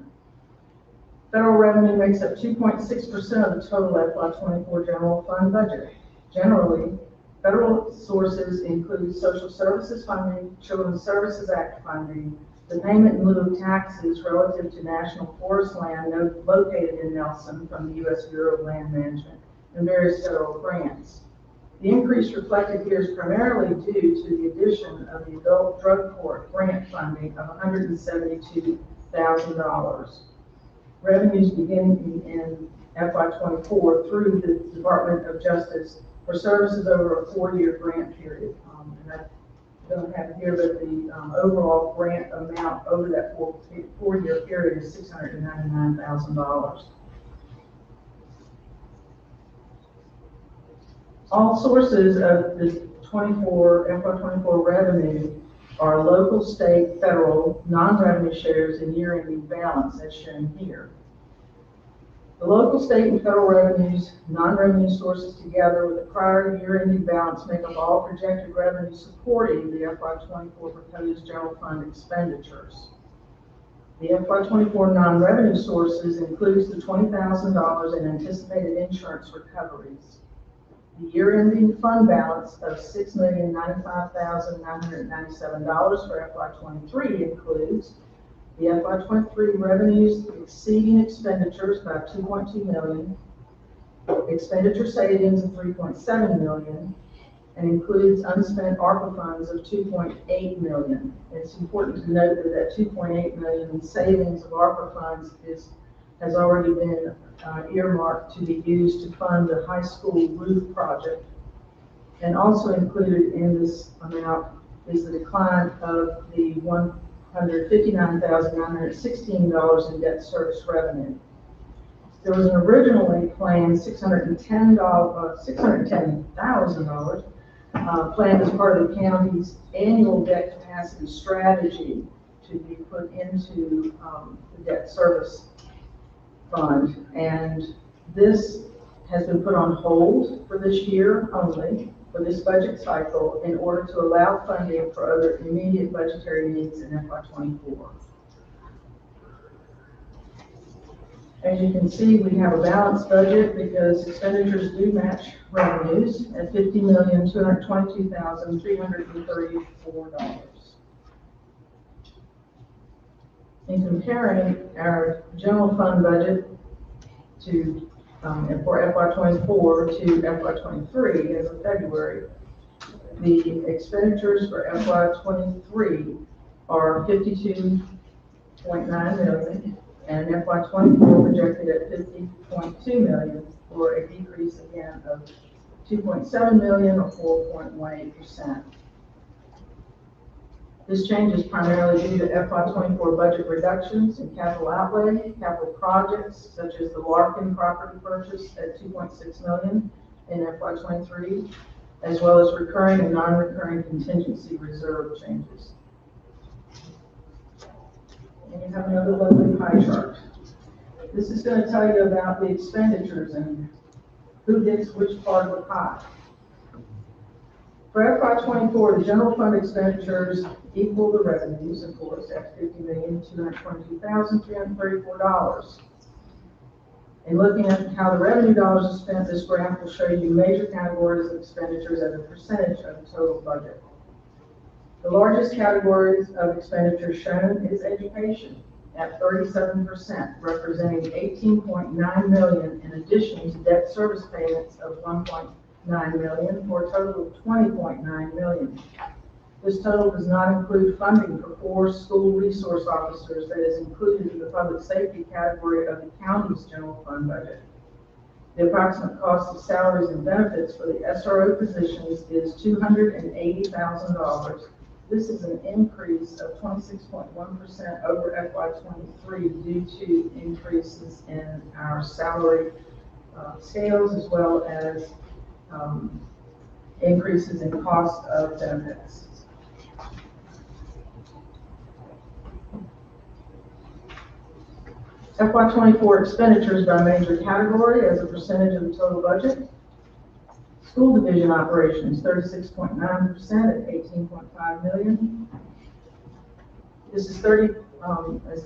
Federal revenue makes up 2.6% of the total FY '24 general fund budget. Generally, federal sources include social services funding, Children's Services Act funding, the payment in lieu of taxes relative to national forest land located in Nelson from the U.S. Bureau of Land Management, and various federal grants. The increase reflected here is primarily due to the addition of the adult drug court grant funding of $172,000. Revenues beginning in FY '24 through the Department of Justice for services over a 4-year grant period. And I don't have it here, but the overall grant amount over that four-year period is $699,000. All sources of the FY '24 revenue are local, state, federal, non-revenue shares, and year-ending balance, as shown here. The local, state, and federal revenues, non-revenue sources together with the prior year-ending balance make up all projected revenue supporting the FY '24 proposed general fund expenditures. The FY '24 non-revenue sources includes the $20,000 in anticipated insurance recoveries. The year-ending fund balance of $6,095,997 for FY '23 includes the FY '23 revenues exceeding expenditures by $2.2 million, expenditure savings of $3.7 million, and includes unspent ARPA funds of $2.8 million. It's important to note that that $2.8 million in savings of ARPA funds has already been earmarked to be used to fund the high school roof project. And also included in this amount is the decline of the $159,916 in debt service revenue. There was an originally planned $610,000 planned as part of the county's annual debt capacity strategy to be put into the debt service fund, and this has been put on hold for this year only, for this budget cycle, in order to allow funding for other immediate budgetary needs in FY '24. As you can see, we have a balanced budget because expenditures do match revenues at $50,222,334. In comparing our general fund budget to for FY '24 to FY '23 as of February, the expenditures for FY '23 are $52.9 million, and FY '24 projected at $50.2 million, for a decrease again of $2.7 million, or 4.18%. This change is primarily due to FY '24 budget reductions in capital outlay, capital projects such as the Larkin property purchase at $2.6 million in FY '23, as well as recurring and non-recurring contingency reserve changes. And you have another lovely pie chart. This is going to tell you about the expenditures and who gets which part of the pie. For FY '24, the general fund expenditures equal the revenues, of course, at $50,222,334. And looking at how the revenue dollars are spent, this graph will show you major categories of expenditures as a percentage of the total budget. The largest categories of expenditures shown is education at 37%, representing $18.9 million in addition to debt service payments of $1.9 million, for a total of $20.9 million. This total does not include funding for 4 school resource officers that is included in the public safety category of the county's general fund budget. The approximate cost of salaries and benefits for the SRO positions is $280,000. This is an increase of 26.1% over FY '23 due to increases in our salary scales as well as increases in cost of benefits. FY '24 expenditures by major category as a percentage of the total budget. School division operations, 36.9% at $18.5 million. This is as I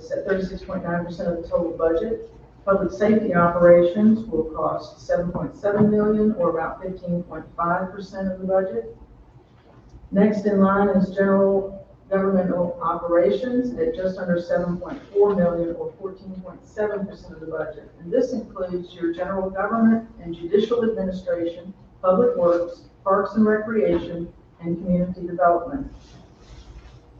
said, 36.9% of the total budget. Public safety operations will cost $7.7 million, or about 15.5% of the budget. Next in line is general governmental operations at just under $7.4 million, or 14.7% of the budget. And this includes your general government and judicial administration, public works, parks and recreation, and community development.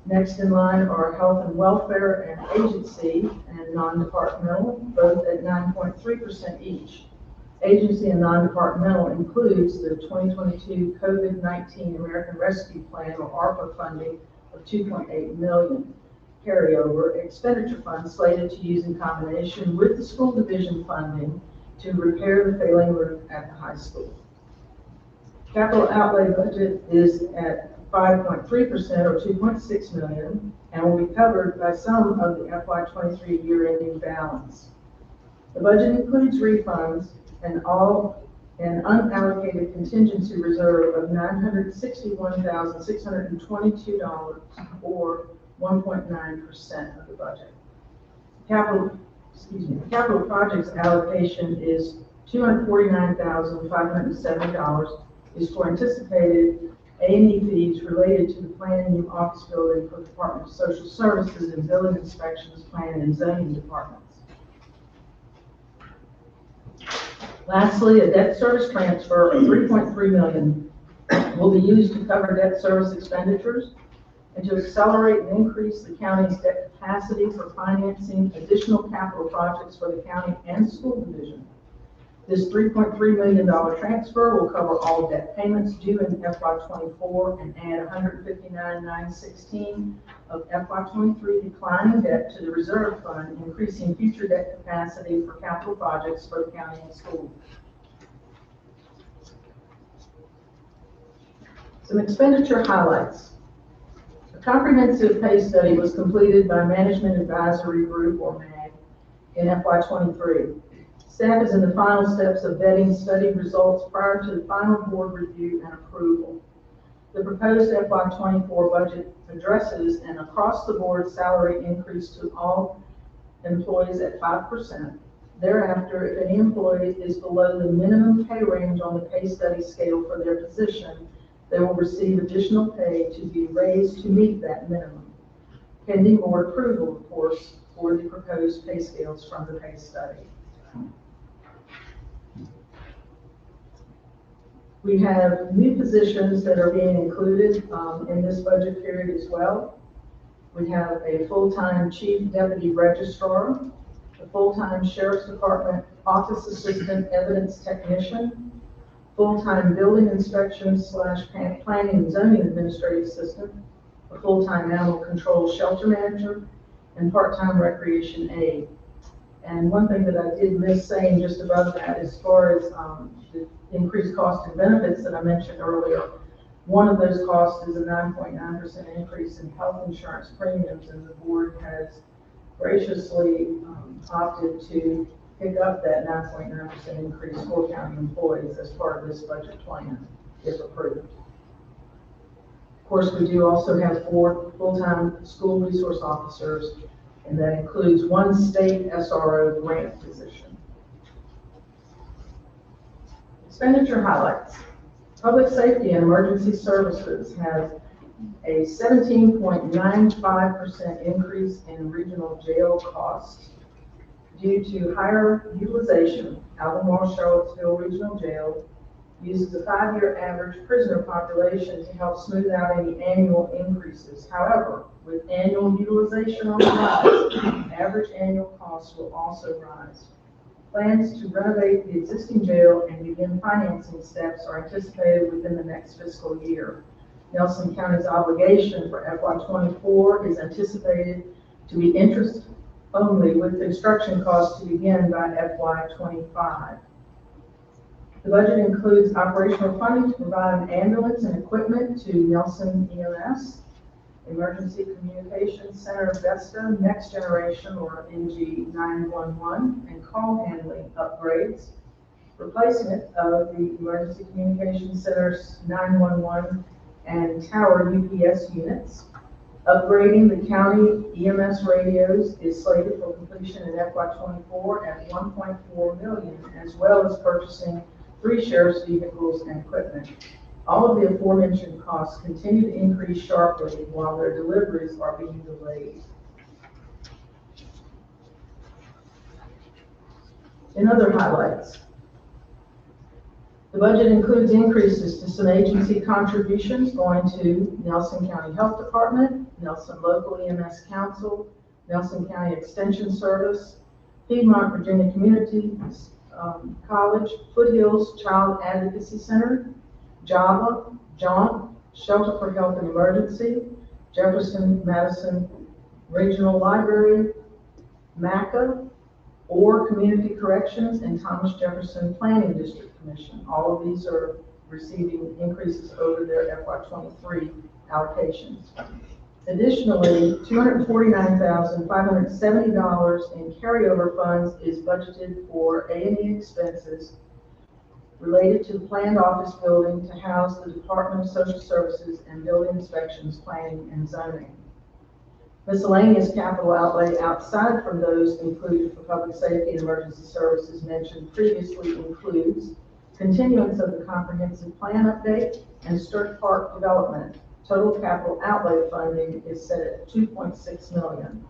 Next in line are health and welfare and agency and non-departmental, both at 9.3% each. Agency and non-departmental includes the 2022 COVID-19 American Rescue Plan, or ARPA funding, of $2.8 million. Carryover expenditure funds slated to use in combination with the school division funding to repair the failing roof at the high school. Capital outlay budget is at 5.3%, or $2.6 million, and will be covered by some of the FY '23 year-ending balance. The budget includes refunds and unallocated contingency reserve of $961,622, or 1.9% of the budget. Capital projects allocation is $249,570, is for anticipated A&E fees related to the planning new office building for the Department of Social Services and building inspections, planning and zoning departments. Lastly, a debt service transfer of $3.3 million will be used to cover debt service expenditures and to accelerate and increase the county's debt capacity for financing additional capital projects for the county and school division. This $3.3 million transfer will cover all debt payments due in FY '24 and add $159,916 of FY '23 declining debt to the reserve fund, increasing future debt capacity for capital projects for the county and school. Some expenditure highlights. A comprehensive pay study was completed by Management Advisory Group, or MAG, in FY '23. Staff is in the final steps of vetting study results prior to the final board review and approval. The proposed FY '24 budget addresses an across-the-board salary increase to all employees at 5%. Thereafter, if any employee is below the minimum pay range on the pay study scale for their position, they will receive additional pay to be raised to meet that minimum, pending board approval, of course, for the proposed pay scales from the pay study. We have new positions that are being included in this budget period as well. We have a full-time chief deputy registrar, a full-time sheriff's department office assistant evidence technician, full-time building inspection / planning and zoning administrative assistant, a full-time animal control shelter manager, and part-time recreation aide. And one thing that I did miss saying just above that, as far as the increased cost and benefits that I mentioned earlier, one of those costs is a 9.9% increase in health insurance premiums, and the board has graciously opted to pick up that 9.9% increase for county employees as part of this budget plan, if approved. Of course, we do also have 4 full-time school resource officers, and that includes 1 state SRO grant position. Expenditure highlights. Public safety and emergency services has a 17.95% increase in regional jail costs due to higher utilization. Albemarle Charlottesville Regional Jail uses a 5-year average prisoner population to help smooth out any annual increases. However, with annual utilization on the rise, average annual costs will also rise. Plans to renovate the existing jail and begin financing steps are anticipated within the next fiscal year. Nelson County's obligation for FY24 is anticipated to be interest only, with construction costs to begin by FY25. The budget includes operational funding to provide an ambulance and equipment to Nelson EMS, Emergency Communications Center VESTA Next Generation or NG 911, and call handling upgrades, replacement of the Emergency Communications Center's 911 and tower UPS units. Upgrading the county EMS radios is slated for completion in FY24 at $1.4 million, as well as purchasing 3 sheriff's vehicles and equipment. All of the aforementioned costs continue to increase sharply while their deliveries are being delayed. In other highlights, the budget includes increases to some agency contributions going to Nelson County Health Department, Nelson Local EMS Council, Nelson County Extension Service, Piedmont Virginia Community College, Foothills Child Advocacy Center, JAVA, JAUNT, Shelter for Health and Emergency, Jefferson Madison Regional Library, MACA, or Community Corrections, and Thomas Jefferson Planning District Commission. All of these are receiving increases over their FY23 allocations. Additionally, $249,570 in carryover funds is budgeted for A&E expenses related to the planned office building to house the Department of Social Services and Building Inspections, Planning, and Zoning. Miscellaneous capital outlay outside from those included for public safety and emergency services mentioned previously includes continuance of the comprehensive plan update and Sturt Park development. Total capital outlay funding is set at $2.6 million.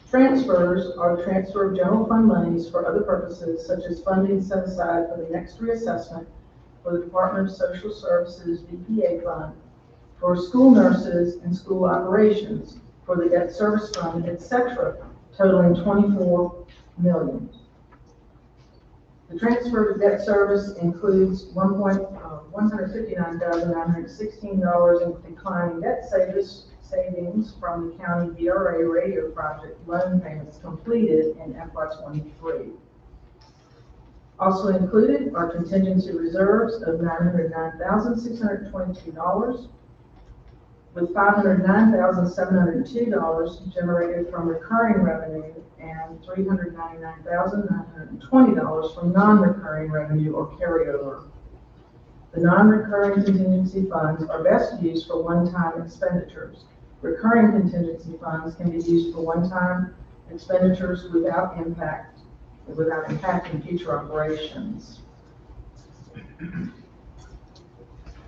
Transfers are the transfer of general fund monies for other purposes, such as funding set aside for the next reassessment for the Department of Social Services VPA fund, for school nurses and school operations, for the debt service fund, etc., totaling $24 million. The transfer to debt service includes $159,916 in declining debt savings from the county VRA radio project loan payments completed in FY23. Also included are contingency reserves of $909,622, with $509,702 generated from recurring revenue and $399,920 from non-recurring revenue or carryover. The non-recurring contingency funds are best used for one-time expenditures. Recurring contingency funds can be used for one-time expenditures without impacting future operations.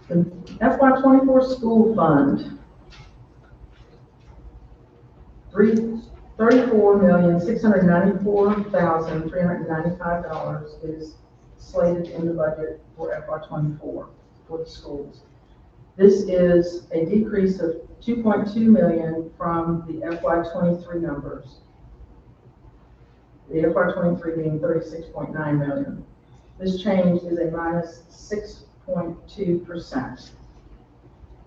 The FY24 school fund, $34,694,395 is slated in the budget for FY24 for the schools. This is a decrease of $2.2 million from the FY23 numbers. The FY23 being $36.9 million. This change is a minus 6.2%.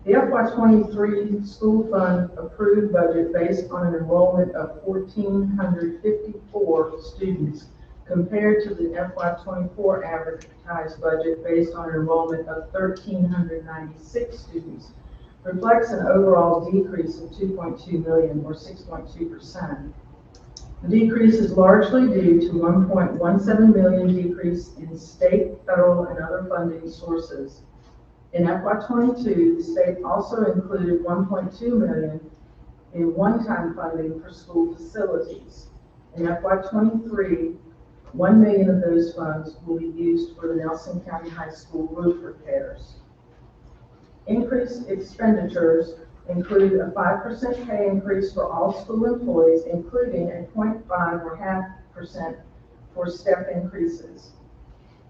The FY '23 school fund approved budget based on an enrollment of 1,454 students compared to the FY '24 advertised budget based on an enrollment of 1,396 students reflects an overall decrease of 2.2 million or 6.2%. The decrease is largely due to 1.17 million decrease in state, federal, and other funding sources. In FY '22, the state also included 1.2 million in one-time funding for school facilities. In FY '23, 1 million of those funds will be used for the Nelson County High School roof repairs. Increased expenditures include a 5% pay increase for all school employees, including a 0.5 or 0.5% for step increases.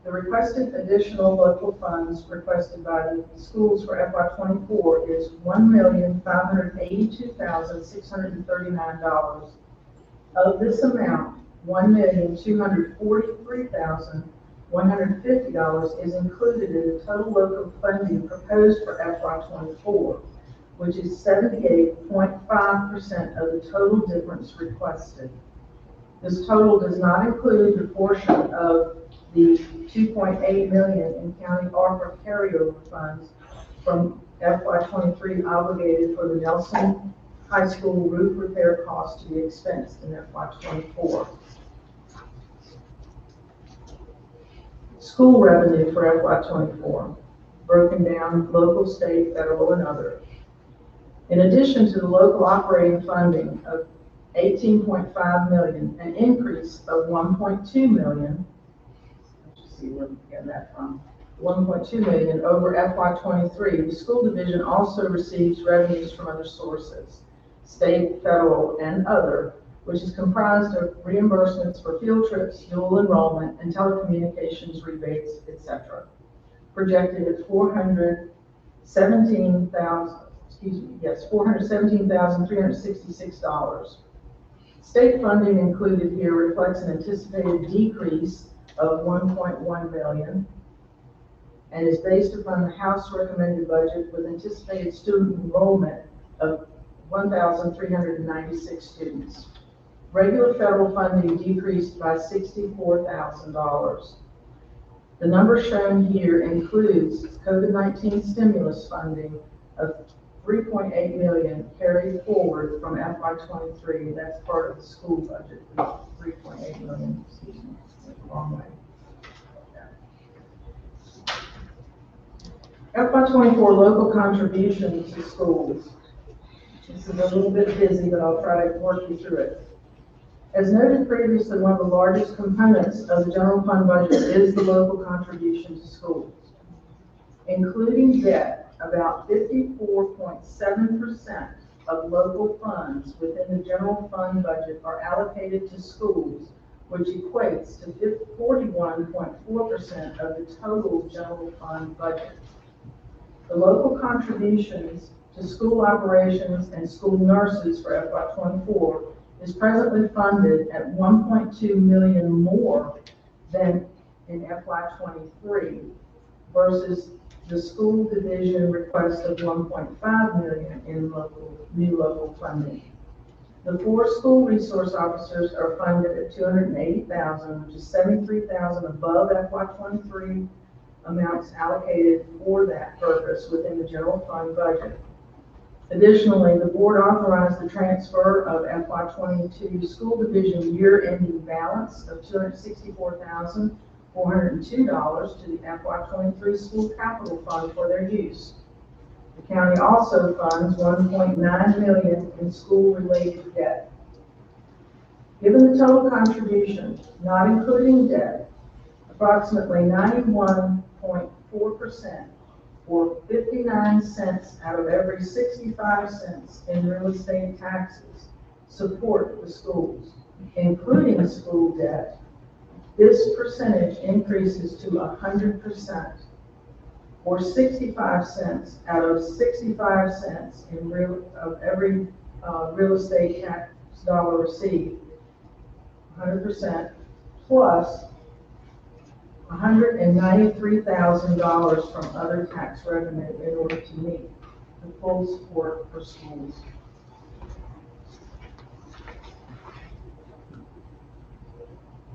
The requested additional local funds requested by the schools for FY '24 is $1,582,639. Of this amount, $1,243,150 is included in the total local funding proposed for FY '24, which is 78.5% of the total difference requested. This total does not include the portion of the 2.8 million in county ARPA carryover funds from FY '23 obligated for the Nelson High School roof repair cost to be expensed in FY '24. School revenue for FY '24, broken down local, state, federal, and other. In addition to the local operating funding of 18.5 million, an increase of 1.2 million, let's see where we're getting that from, 1.2 million over FY '23, the school division also receives revenues from other sources, state, federal, and other, which is comprised of reimbursements for field trips, dual enrollment, and telecommunications rebates, etc. Projected at $417,366. State funding included here reflects an anticipated decrease of 1.1 million and is based upon the House recommended budget with anticipated student enrollment of 1,396 students. Regular federal funding decreased by $64,000. The number shown here includes COVID-19 stimulus funding of 3.8 million carried forward from FY '23. That's part of the school budget, 3.8 million, excuse me, wrong way. FY '24 local contributions to schools. This is a little bit busy, but I'll try to work you through it. As noted previously, one of the largest components of the general fund budget is the local contribution to schools. Including debt, about 54.7% of local funds within the general fund budget are allocated to schools, which equates to 41.4% of the total general fund budget. The local contributions to school operations and school nurses for FY '24 is presently funded at 1.2 million more than in FY '23 versus the school division request of 1.5 million in new local funding. The 4 school resource officers are funded at 280,000, which is 73,000 above FY '23 amounts allocated for that purpose within the general fund budget. Additionally, the board authorized the transfer of FY '22 school division year-ending balance of $264,402 to the FY '23 school capital fund for their use. The county also funds 1.9 million in school-related debt. Given the total contribution, not including debt, approximately 91.4%, or 59 cents out of every 65 cents in real estate taxes, support the schools, including school debt. This percentage increases to 100%, or 65 cents out of 65 cents of every real estate tax dollar received, 100%, plus $193,000 from other tax revenue in order to meet the full support for schools.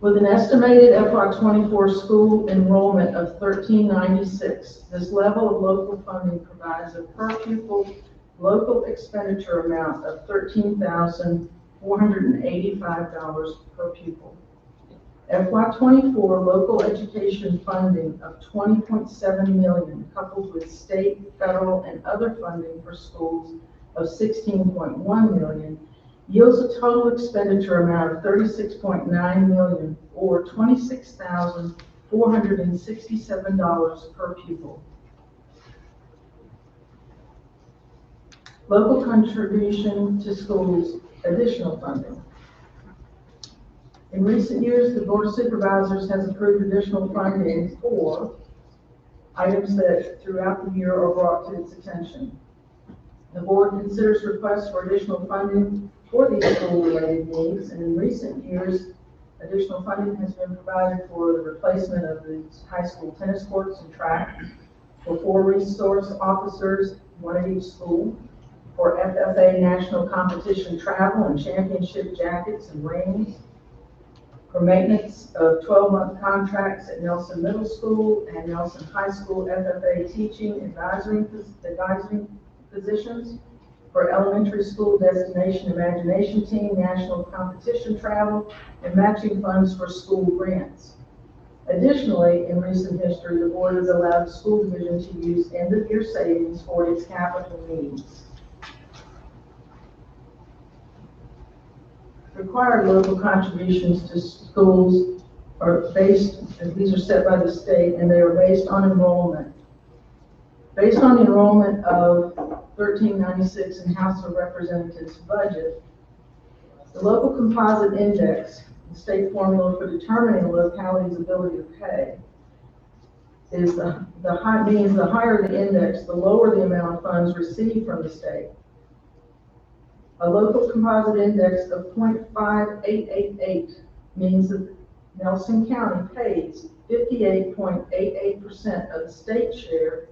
With an estimated FY '24 school enrollment of 1396, this level of local funding provides a per pupil local expenditure amount of $13,485 per pupil. FY '24 local education funding of $20.7 million, coupled with state, federal, and other funding for schools of $16.1 million, yields a total expenditure amount of $36.9 million, or $26,467 per pupil. Local contribution to schools, additional funding. In recent years, the Board of Supervisors has approved additional funding for items that throughout the year are brought to its attention. The board considers requests for additional funding for these school-related needs, and in recent years, additional funding has been provided for the replacement of the high school tennis courts and track, for 4 resource officers, 1 at each school, for FFA national competition travel and championship jackets and rings, for maintenance of 12-month contracts at Nelson Middle School and Nelson High School FFA teaching advisory positions, for elementary school destination imagination team, national competition travel, and matching funds for school grants. Additionally, in recent history, the board has allowed the school division to use end-of-year savings for its capital needs. Required local contributions to schools are based, and these are set by the state, and they are based on enrollment. Based on the enrollment of 1396 in House of Representatives budget, the local composite index, the state formula for determining a locality's ability to pay, is means the higher the index, the lower the amount of funds received from the state. A local composite index of 0.5888 means that Nelson County pays 58.88% of the state share,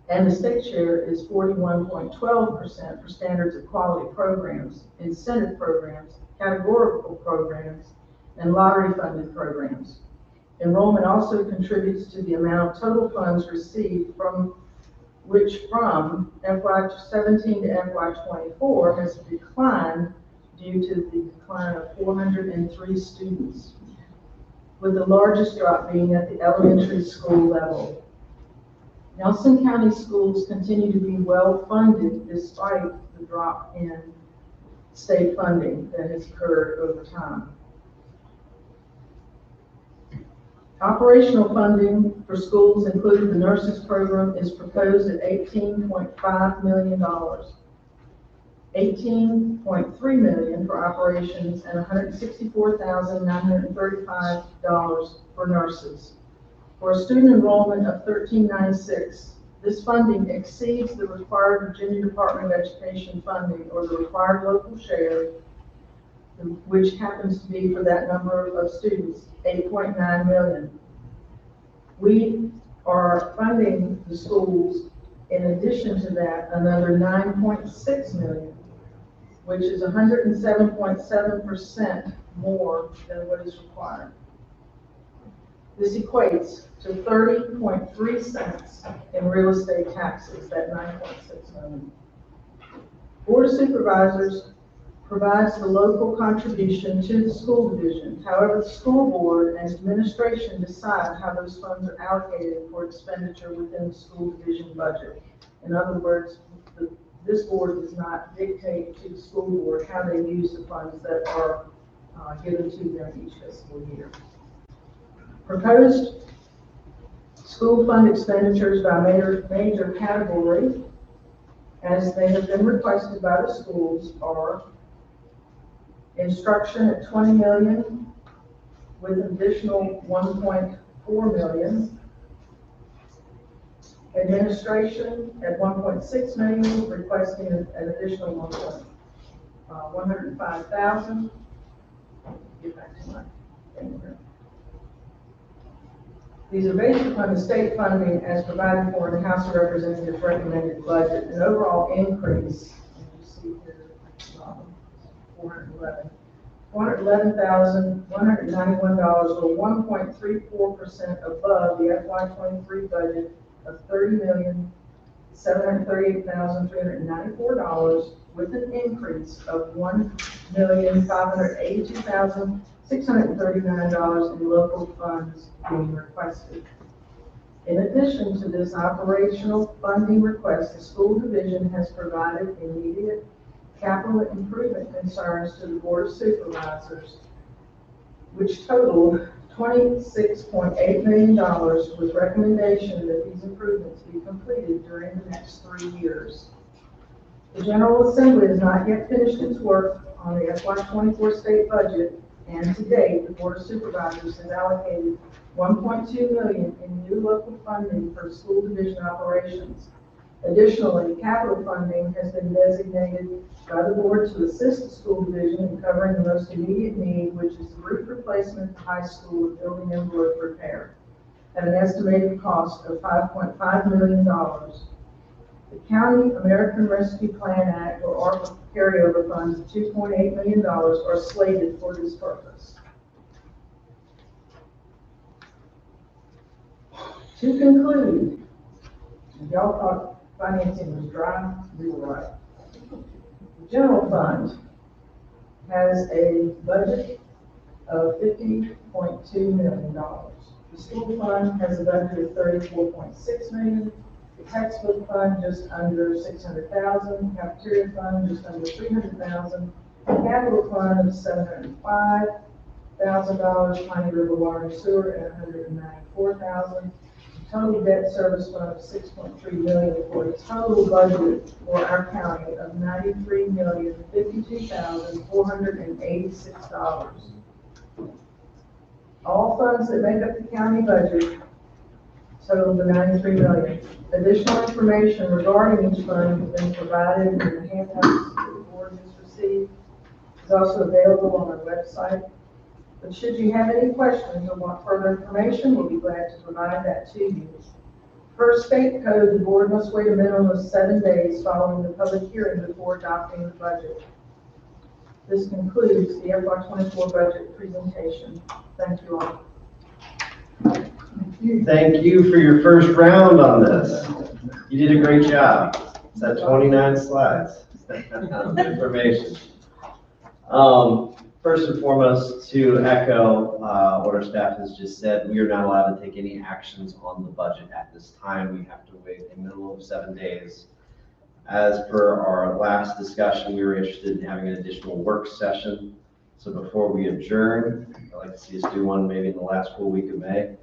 and the state share is 41.12% for standards of quality programs, incentive programs, categorical programs, and lottery-funded programs. Enrollment also contributes to the amount of total funds received from FY '17 to FY '24 has declined due to the decline of 403 students, with the largest drop being at the elementary school level. Nelson County schools continue to be well funded despite the drop in state funding that has occurred over time. Operational funding for schools, including the nurses program, is proposed at $18.5 million. $18.3 million for operations and $164,935 for nurses. For a student enrollment of 1396, this funding exceeds the required Virginia Department of Education funding, or the required local share, which happens to be for that number of students, $8.9 million. We are funding the schools, in addition to that, another $9.6 million, which is 107.7% more than what is required. This equates to 30.3 cents in real estate taxes, that $9.6 million. Board of Supervisors provides the local contribution to the school division. However, the school board and administration decide how those funds are allocated for expenditure within the school division budget. In other words, this board does not dictate to the school board how they use the funds that are given to them each fiscal year. Proposed school fund expenditures by major category, as they have been requested by the schools, are instruction at $20 million with an additional $1.4 million. Administration at $1.6 million, requesting an additional $105,000. Get back to my thing here. These are based upon the state funding as provided for in the House of Representatives recommended budget, an overall increase, you see here, 411. $411,191, or 1.34% above the FY '23 budget of $30,738,394, with an increase of $1,582,639 in local funds being requested. In addition to this operational funding request, the school division has provided immediate capital improvement concerns to the Board of Supervisors, which totaled $26.8 million, with recommendation that these improvements be completed during the next 3 years. The General Assembly has not yet finished its work on the FY '24 state budget, and to date, the Board of Supervisors has allocated $1.2 million in new local funding for school division operations. Additionally, capital funding has been designated by the board to assist the school division in covering the most immediate need, which is the roof replacement at the high school and building envelope repair, at an estimated cost of $5.5 million. The County American Rescue Plan Act, or ARPA carryover funds of $2.8 million are slated for this purpose. To conclude, y'all thought financing was dry, we were right. The general fund has a budget of $50.2 million. The school fund has a budget of $34.6 million. The textbook fund just under $600,000. Cafeteria fund just under $300,000. The capital fund of $705,000. Piney River Water and Sewer at $194,000. Total debt service fund of $6.3 million, for a total budget for our county of $93,052,486. All funds that make up the county budget total the $93 million. Additional information regarding each fund has been provided in the handouts that the board has received. It's also available on our website. But should you have any questions or want further information, we'll be glad to provide that to you. Per state code, the board must wait a minimum of 7 days following the public hearing before adopting the budget. This concludes the FY '24 budget presentation. Thank you all. Thank you for your first round on this. You did a great job. It's at 29 slides of information. First and foremost, to echo what our staff has just said, we are not allowed to take any actions on the budget at this time. We have to wait a minimum of 7 days. As per our last discussion, we were interested in having an additional work session. So before we adjourn, I'd like to see us do one maybe in the last full week of May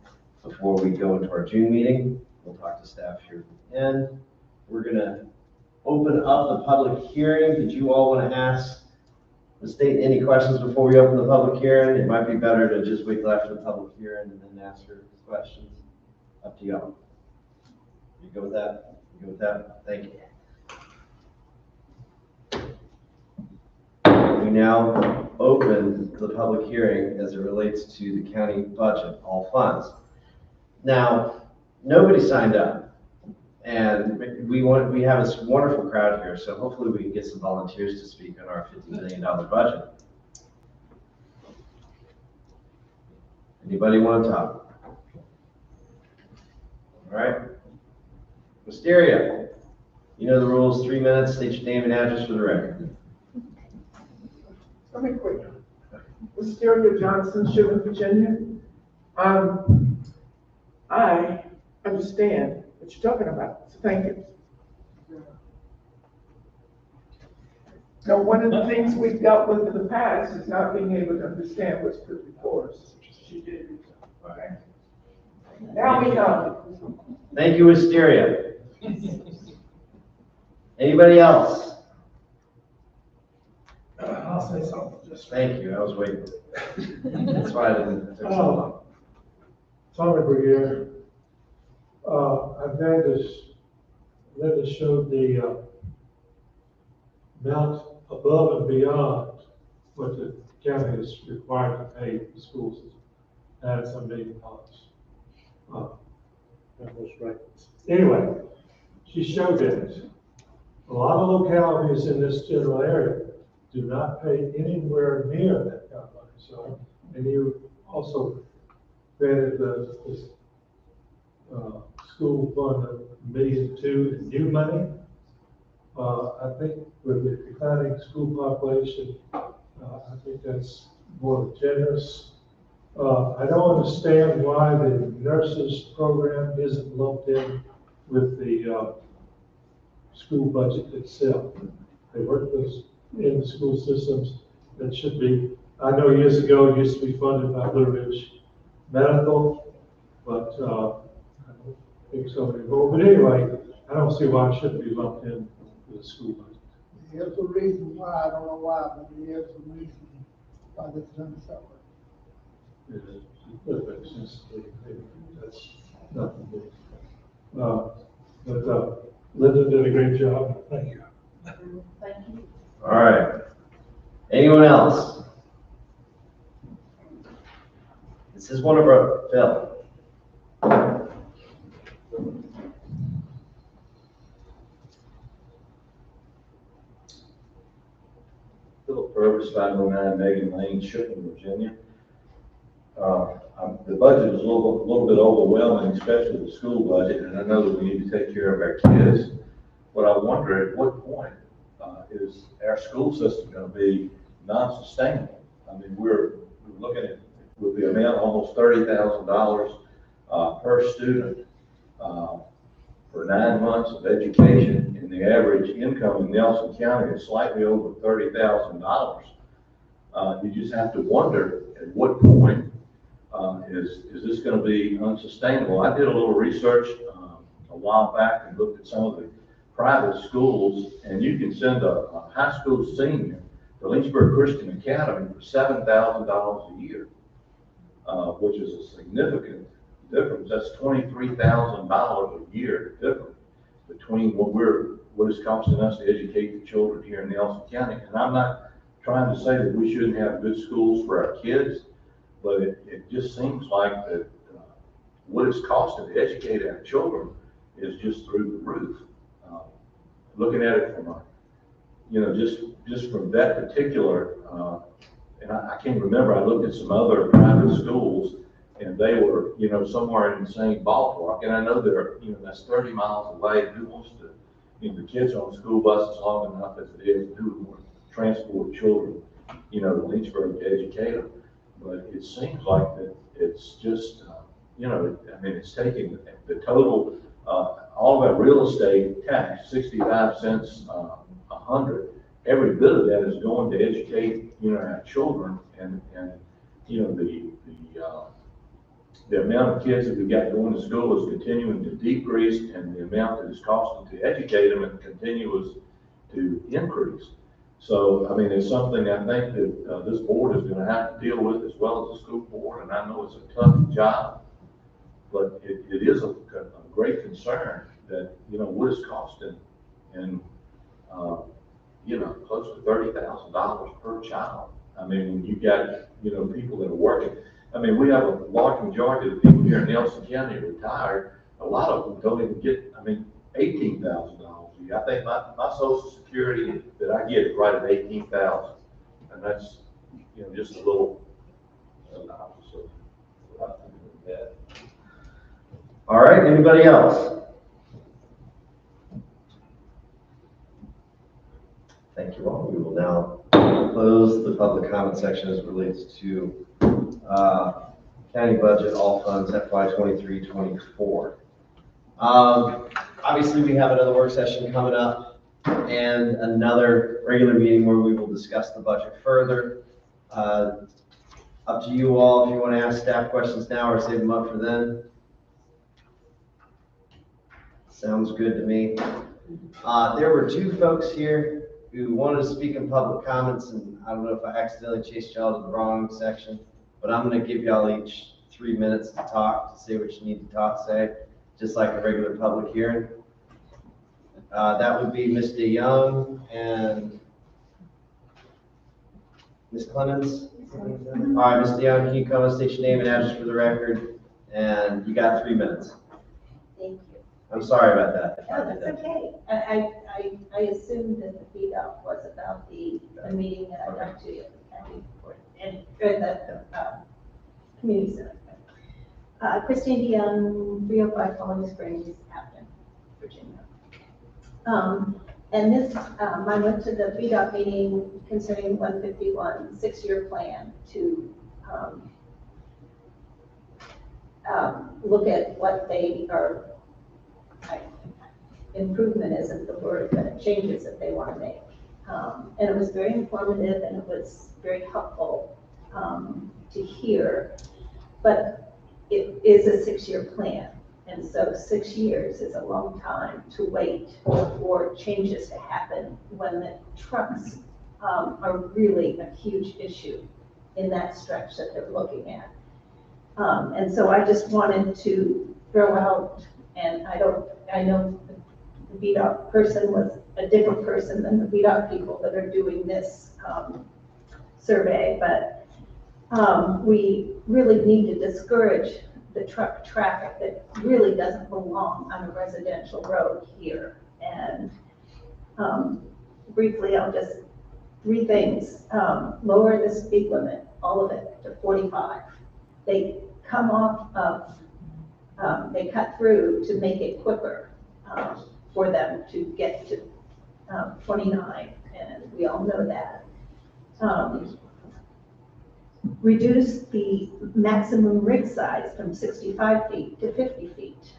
before we go into our June meeting. We'll talk to staff here at the end. We're going to open up the public hearing. Did you all want to ask the state any questions before we open the public hearing? It might be better to just wait till after the public hearing and then ask her questions. Up to y'all. You go with that? You go with that? Thank you. We now open the public hearing as it relates to the county budget, all funds. Now, nobody signed up, and we have this wonderful crowd here, so hopefully we can get some volunteers to speak on our $50 million budget. Anybody want to talk? All right. Wisteria, you know the rules, 3 minutes, state your name and address for the record. Let me quick. Wisteria Johnson, Sugar, Virginia. I understand what you're talking about, so thank you. Now, one of the things we've dealt with in the past is not being able to understand what's put before us. She did. Okay. Now we know. Thank you, Wisteria. Anybody else? I'll say something. Thank you, I was waiting. That's why I didn't take so long. Tommy Brugere. I've had this, Linda showed the amount above and beyond what the county is required to pay the schools. That's $1 million. That was right. Anyway, she showed that a lot of localities in this general area do not pay anywhere near that kind of money. So, and you also granted this school fund of $1.2 million in new money. I think with the declining school population, I think that's more than generous. I don't understand why the nurses program isn't lumped in with the school budget itself. They work those in the school systems that should be. I know years ago it used to be funded by Blue Ridge Medical, but I don't think so anymore. But anyway, I don't see why it shouldn't be lumped in with the school budget. Here's the reason why, I don't know why, but here's the reason why this is unseparate. That's nothing big. But Linda did a great job. Thank you. Thank you. All right. Anyone else? This is one of our, Phil. Philip Purvis, 509 Megan Lane, Shipping, Virginia. The budget is a little bit overwhelming, especially the school budget, and I know that we need to take care of our kids. But I wonder at what point is our school system going to be non-sustainable? I mean, we're looking at, with the amount, almost $30,000 per student for 9 months of education, and the average income in Nelson County is slightly over $30,000. You just have to wonder at what point is this going to be unsustainable. I did a little research a while back and looked at some of the private schools, and you can send a high school senior to Lynchburg Christian Academy for $7,000 a year, which is a significant difference. That's $23,000 a year difference between what it's costing us to educate the children here in Nelson County. And I'm not trying to say that we shouldn't have good schools for our kids, but it just seems like that what it's costing to educate our children is just through the roof. Looking at it from just from that particular, and I can't remember, I looked at some other private schools and they were, somewhere in the same ballpark. And I know that's 30 miles away. Who wants to, the kids on school buses long enough as it is, who want to transport children, to Lynchburg to educate them. But it seems like that it's just, it's taking the total, all of our real estate tax, 65 cents a hundred, every bit of that is going to educate, our children, and the amount of kids that we got going to school is continuing to decrease, and the amount that is costing to educate them continues to increase. So, it's something I think that this board is going to have to deal with, as well as the school board, and I know it's a tough job, but it is a great concern that, what it's costing, and, close to $30,000 per child. When you got, people that are working, we have a large majority of the people here in Nelson County retired. A lot of them don't even get, $18,000 a year. I think my Social Security that I get is right at $18,000, and that's, just a little. All right, anybody else? Thank you all. We will now close the public comment section as it relates to county budget, all funds, FY 23-24. Obviously, we have another work session coming up and another regular meeting where we will discuss the budget further. Up to you all if you want to ask staff questions now or save them up for then. Sounds good to me. There were two folks here who wanted to speak in public comments, and I don't know if I accidentally chased y'all to the wrong section, but I'm going to give y'all each 3 minutes to talk, to say what you need to say, just like a regular public hearing. That would be Ms. DeYoung and Ms. Clemens. All right, Ms. DeYoung, can you come and state your name and address for the record? and you got 3 minutes. Thank you. I'm sorry about that. No, that's okay. I assumed that the feedback was about the meeting that I went to at the county board and, or the, community center. Christine DeYoung, 305 Falling Springs, Avenue, Virginia. And this, I went to the VDOT meeting concerning 151 6-year plan to look at what they are, improvement isn't the word, but changes that they want to make. And it was very informative and it was very helpful to hear. But it is a 6-year plan. And so 6 years is a long time to wait for changes to happen when the trucks are really a huge issue in that stretch that they're looking at. And so I just wanted to throw out, and I know the VDOT person was a different person than the VDOT people that are doing this survey, but we really need to discourage the truck traffic that really doesn't belong on a residential road here. And briefly, I'll just, 3 things. Lower the speed limit, all of it, to 45. They come off of, they cut through to make it quicker for them to get to 29, and we all know that. Reduce the maximum rig size from 65 feet to 50 feet.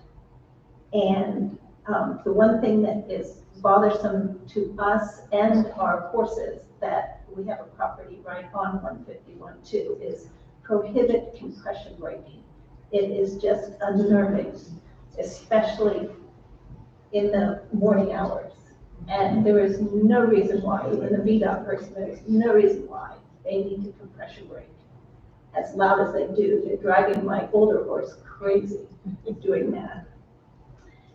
And the one thing that is bothersome to us and our horses that we have a property right on 151 too is prohibit compression braking. It is just unnerving, especially in the morning hours. And there is no reason why, even the VDOT person, there is no reason why they need to compression brake as loud as they do. They're driving my older horse crazy doing that.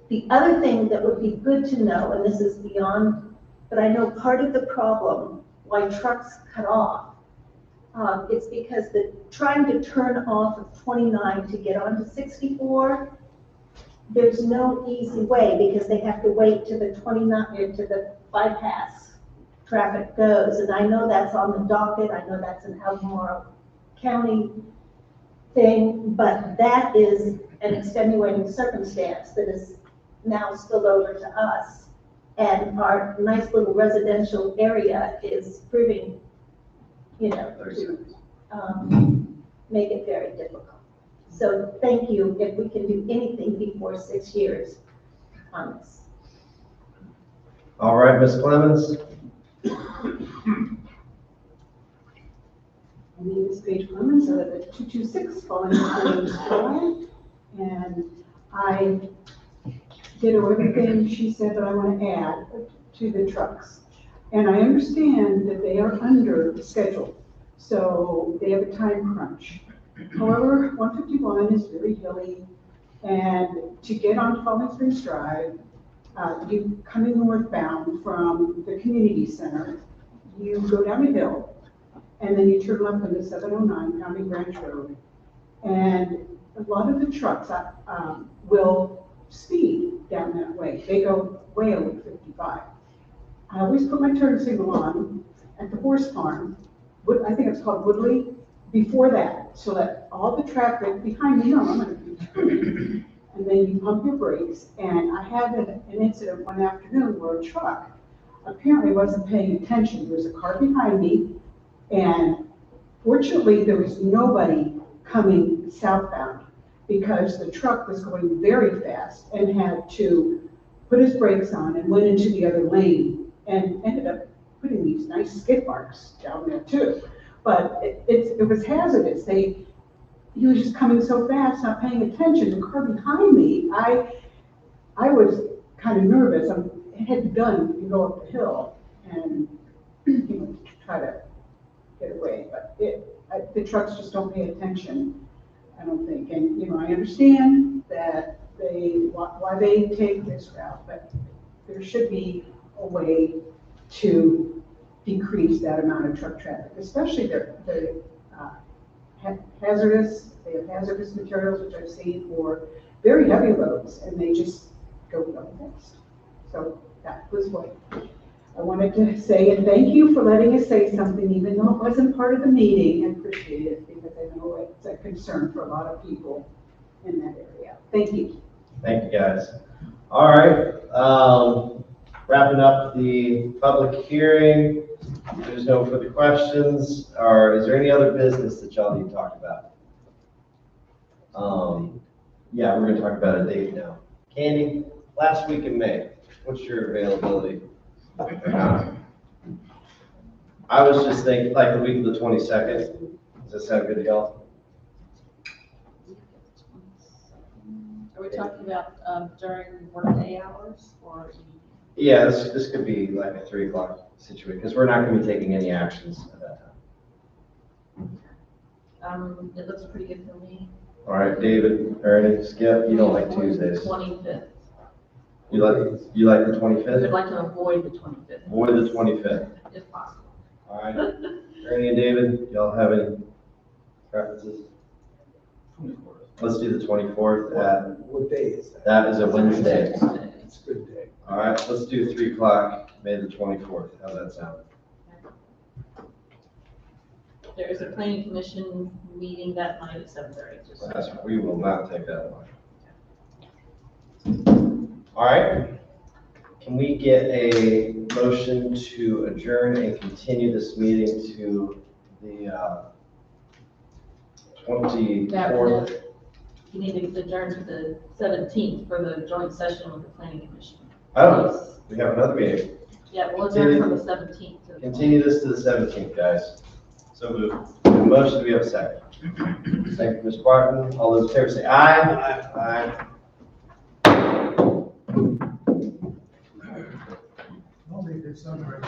The other thing that would be good to know, and this is beyond, but I know part of the problem why trucks cut off, it's because they're trying to turn off of 29 to get onto 64. There's no easy way because they have to wait to the 29 or to the bypass traffic goes. And I know that's on the docket. I know that's an Albemarle County thing, but that is an extenuating circumstance that is now spilled over to us. And our nice little residential area is proving, you know, to make it very difficult. So thank you if we can do anything before 6 years on this. All right, Ms. Clemens. My name is Paige Clemens. I live at 226 Falling Springs Drive, and I did everything she said that I want to add to the trucks. And I understand that they are under the schedule, so they have a time crunch. However, 151 is very hilly, and to get onto Falling Springs Drive, you coming northbound from the community center, you go down a hill, and then you turn left onto 709 County Branch Road. And a lot of the trucks will speed down that way. They go way over 55. I always put my turn signal on at the horse farm, I think it's called Woodley, before that, so that all the traffic behind me, I'm going to be turning. And then you pump your brakes. And I had an incident one afternoon where a truck apparently wasn't paying attention. There was a car behind me, and fortunately there was nobody coming southbound because the truck was going very fast and had to put his brakes on and went into the other lane and ended up putting these nice skid marks down there too. But it was hazardous. He was just coming so fast, not paying attention. The car behind me, I was kind of nervous. I had begun to go up the hill and try to get away, but the trucks just don't pay attention, I don't think. And I understand that why they take this route, but there should be a way to decrease that amount of truck traffic, especially the hazardous, they have hazardous materials, which I've seen for very heavy loads, and they just go fast. So that was what I wanted to say, and thank you for letting us say something, even though it wasn't part of the meeting. I appreciate it, because I know it's a concern for a lot of people in that area. Thank you. Thank you, guys. All right, wrapping up the public hearing. If there's no further questions, or is there any other business that y'all need to talk about? Yeah, we're gonna talk about a date now. Candy, last week in May, what's your availability? I was just thinking, like the week of the 22nd. Does that sound good to y'all? Are we talking about, during workday hours or? Yeah, this could be like a 3 o'clock situation, because we're not gonna be taking any actions at that time. It looks pretty good for me. All right, David, Ernie, Skip, you don't like Tuesdays. 25th. You like the We would 25th? like to avoid the 25th. Avoid the 25th. If possible. All right, Ernie and David, y'all have any preferences? 24th. Let's do the 24th at, What day is that? that is a Wednesday. It's a good day. All right, let's do 3 o'clock, May the 24th. How's that sound? There is a planning commission meeting that night at 7:30. That's, we will not take that one. All right. Can we get a motion to adjourn and continue this meeting to the 24th? You need to adjourn to the 17th for the joint session with the planning commission. Oh, we have another meeting. Yeah, we'll adjourn from the 17th to the. Continue this to the 17th, guys. So moved. The motion, do we have a second? Thank you, Ms. Barton. All those in favor say aye. Aye. I'll make this summary.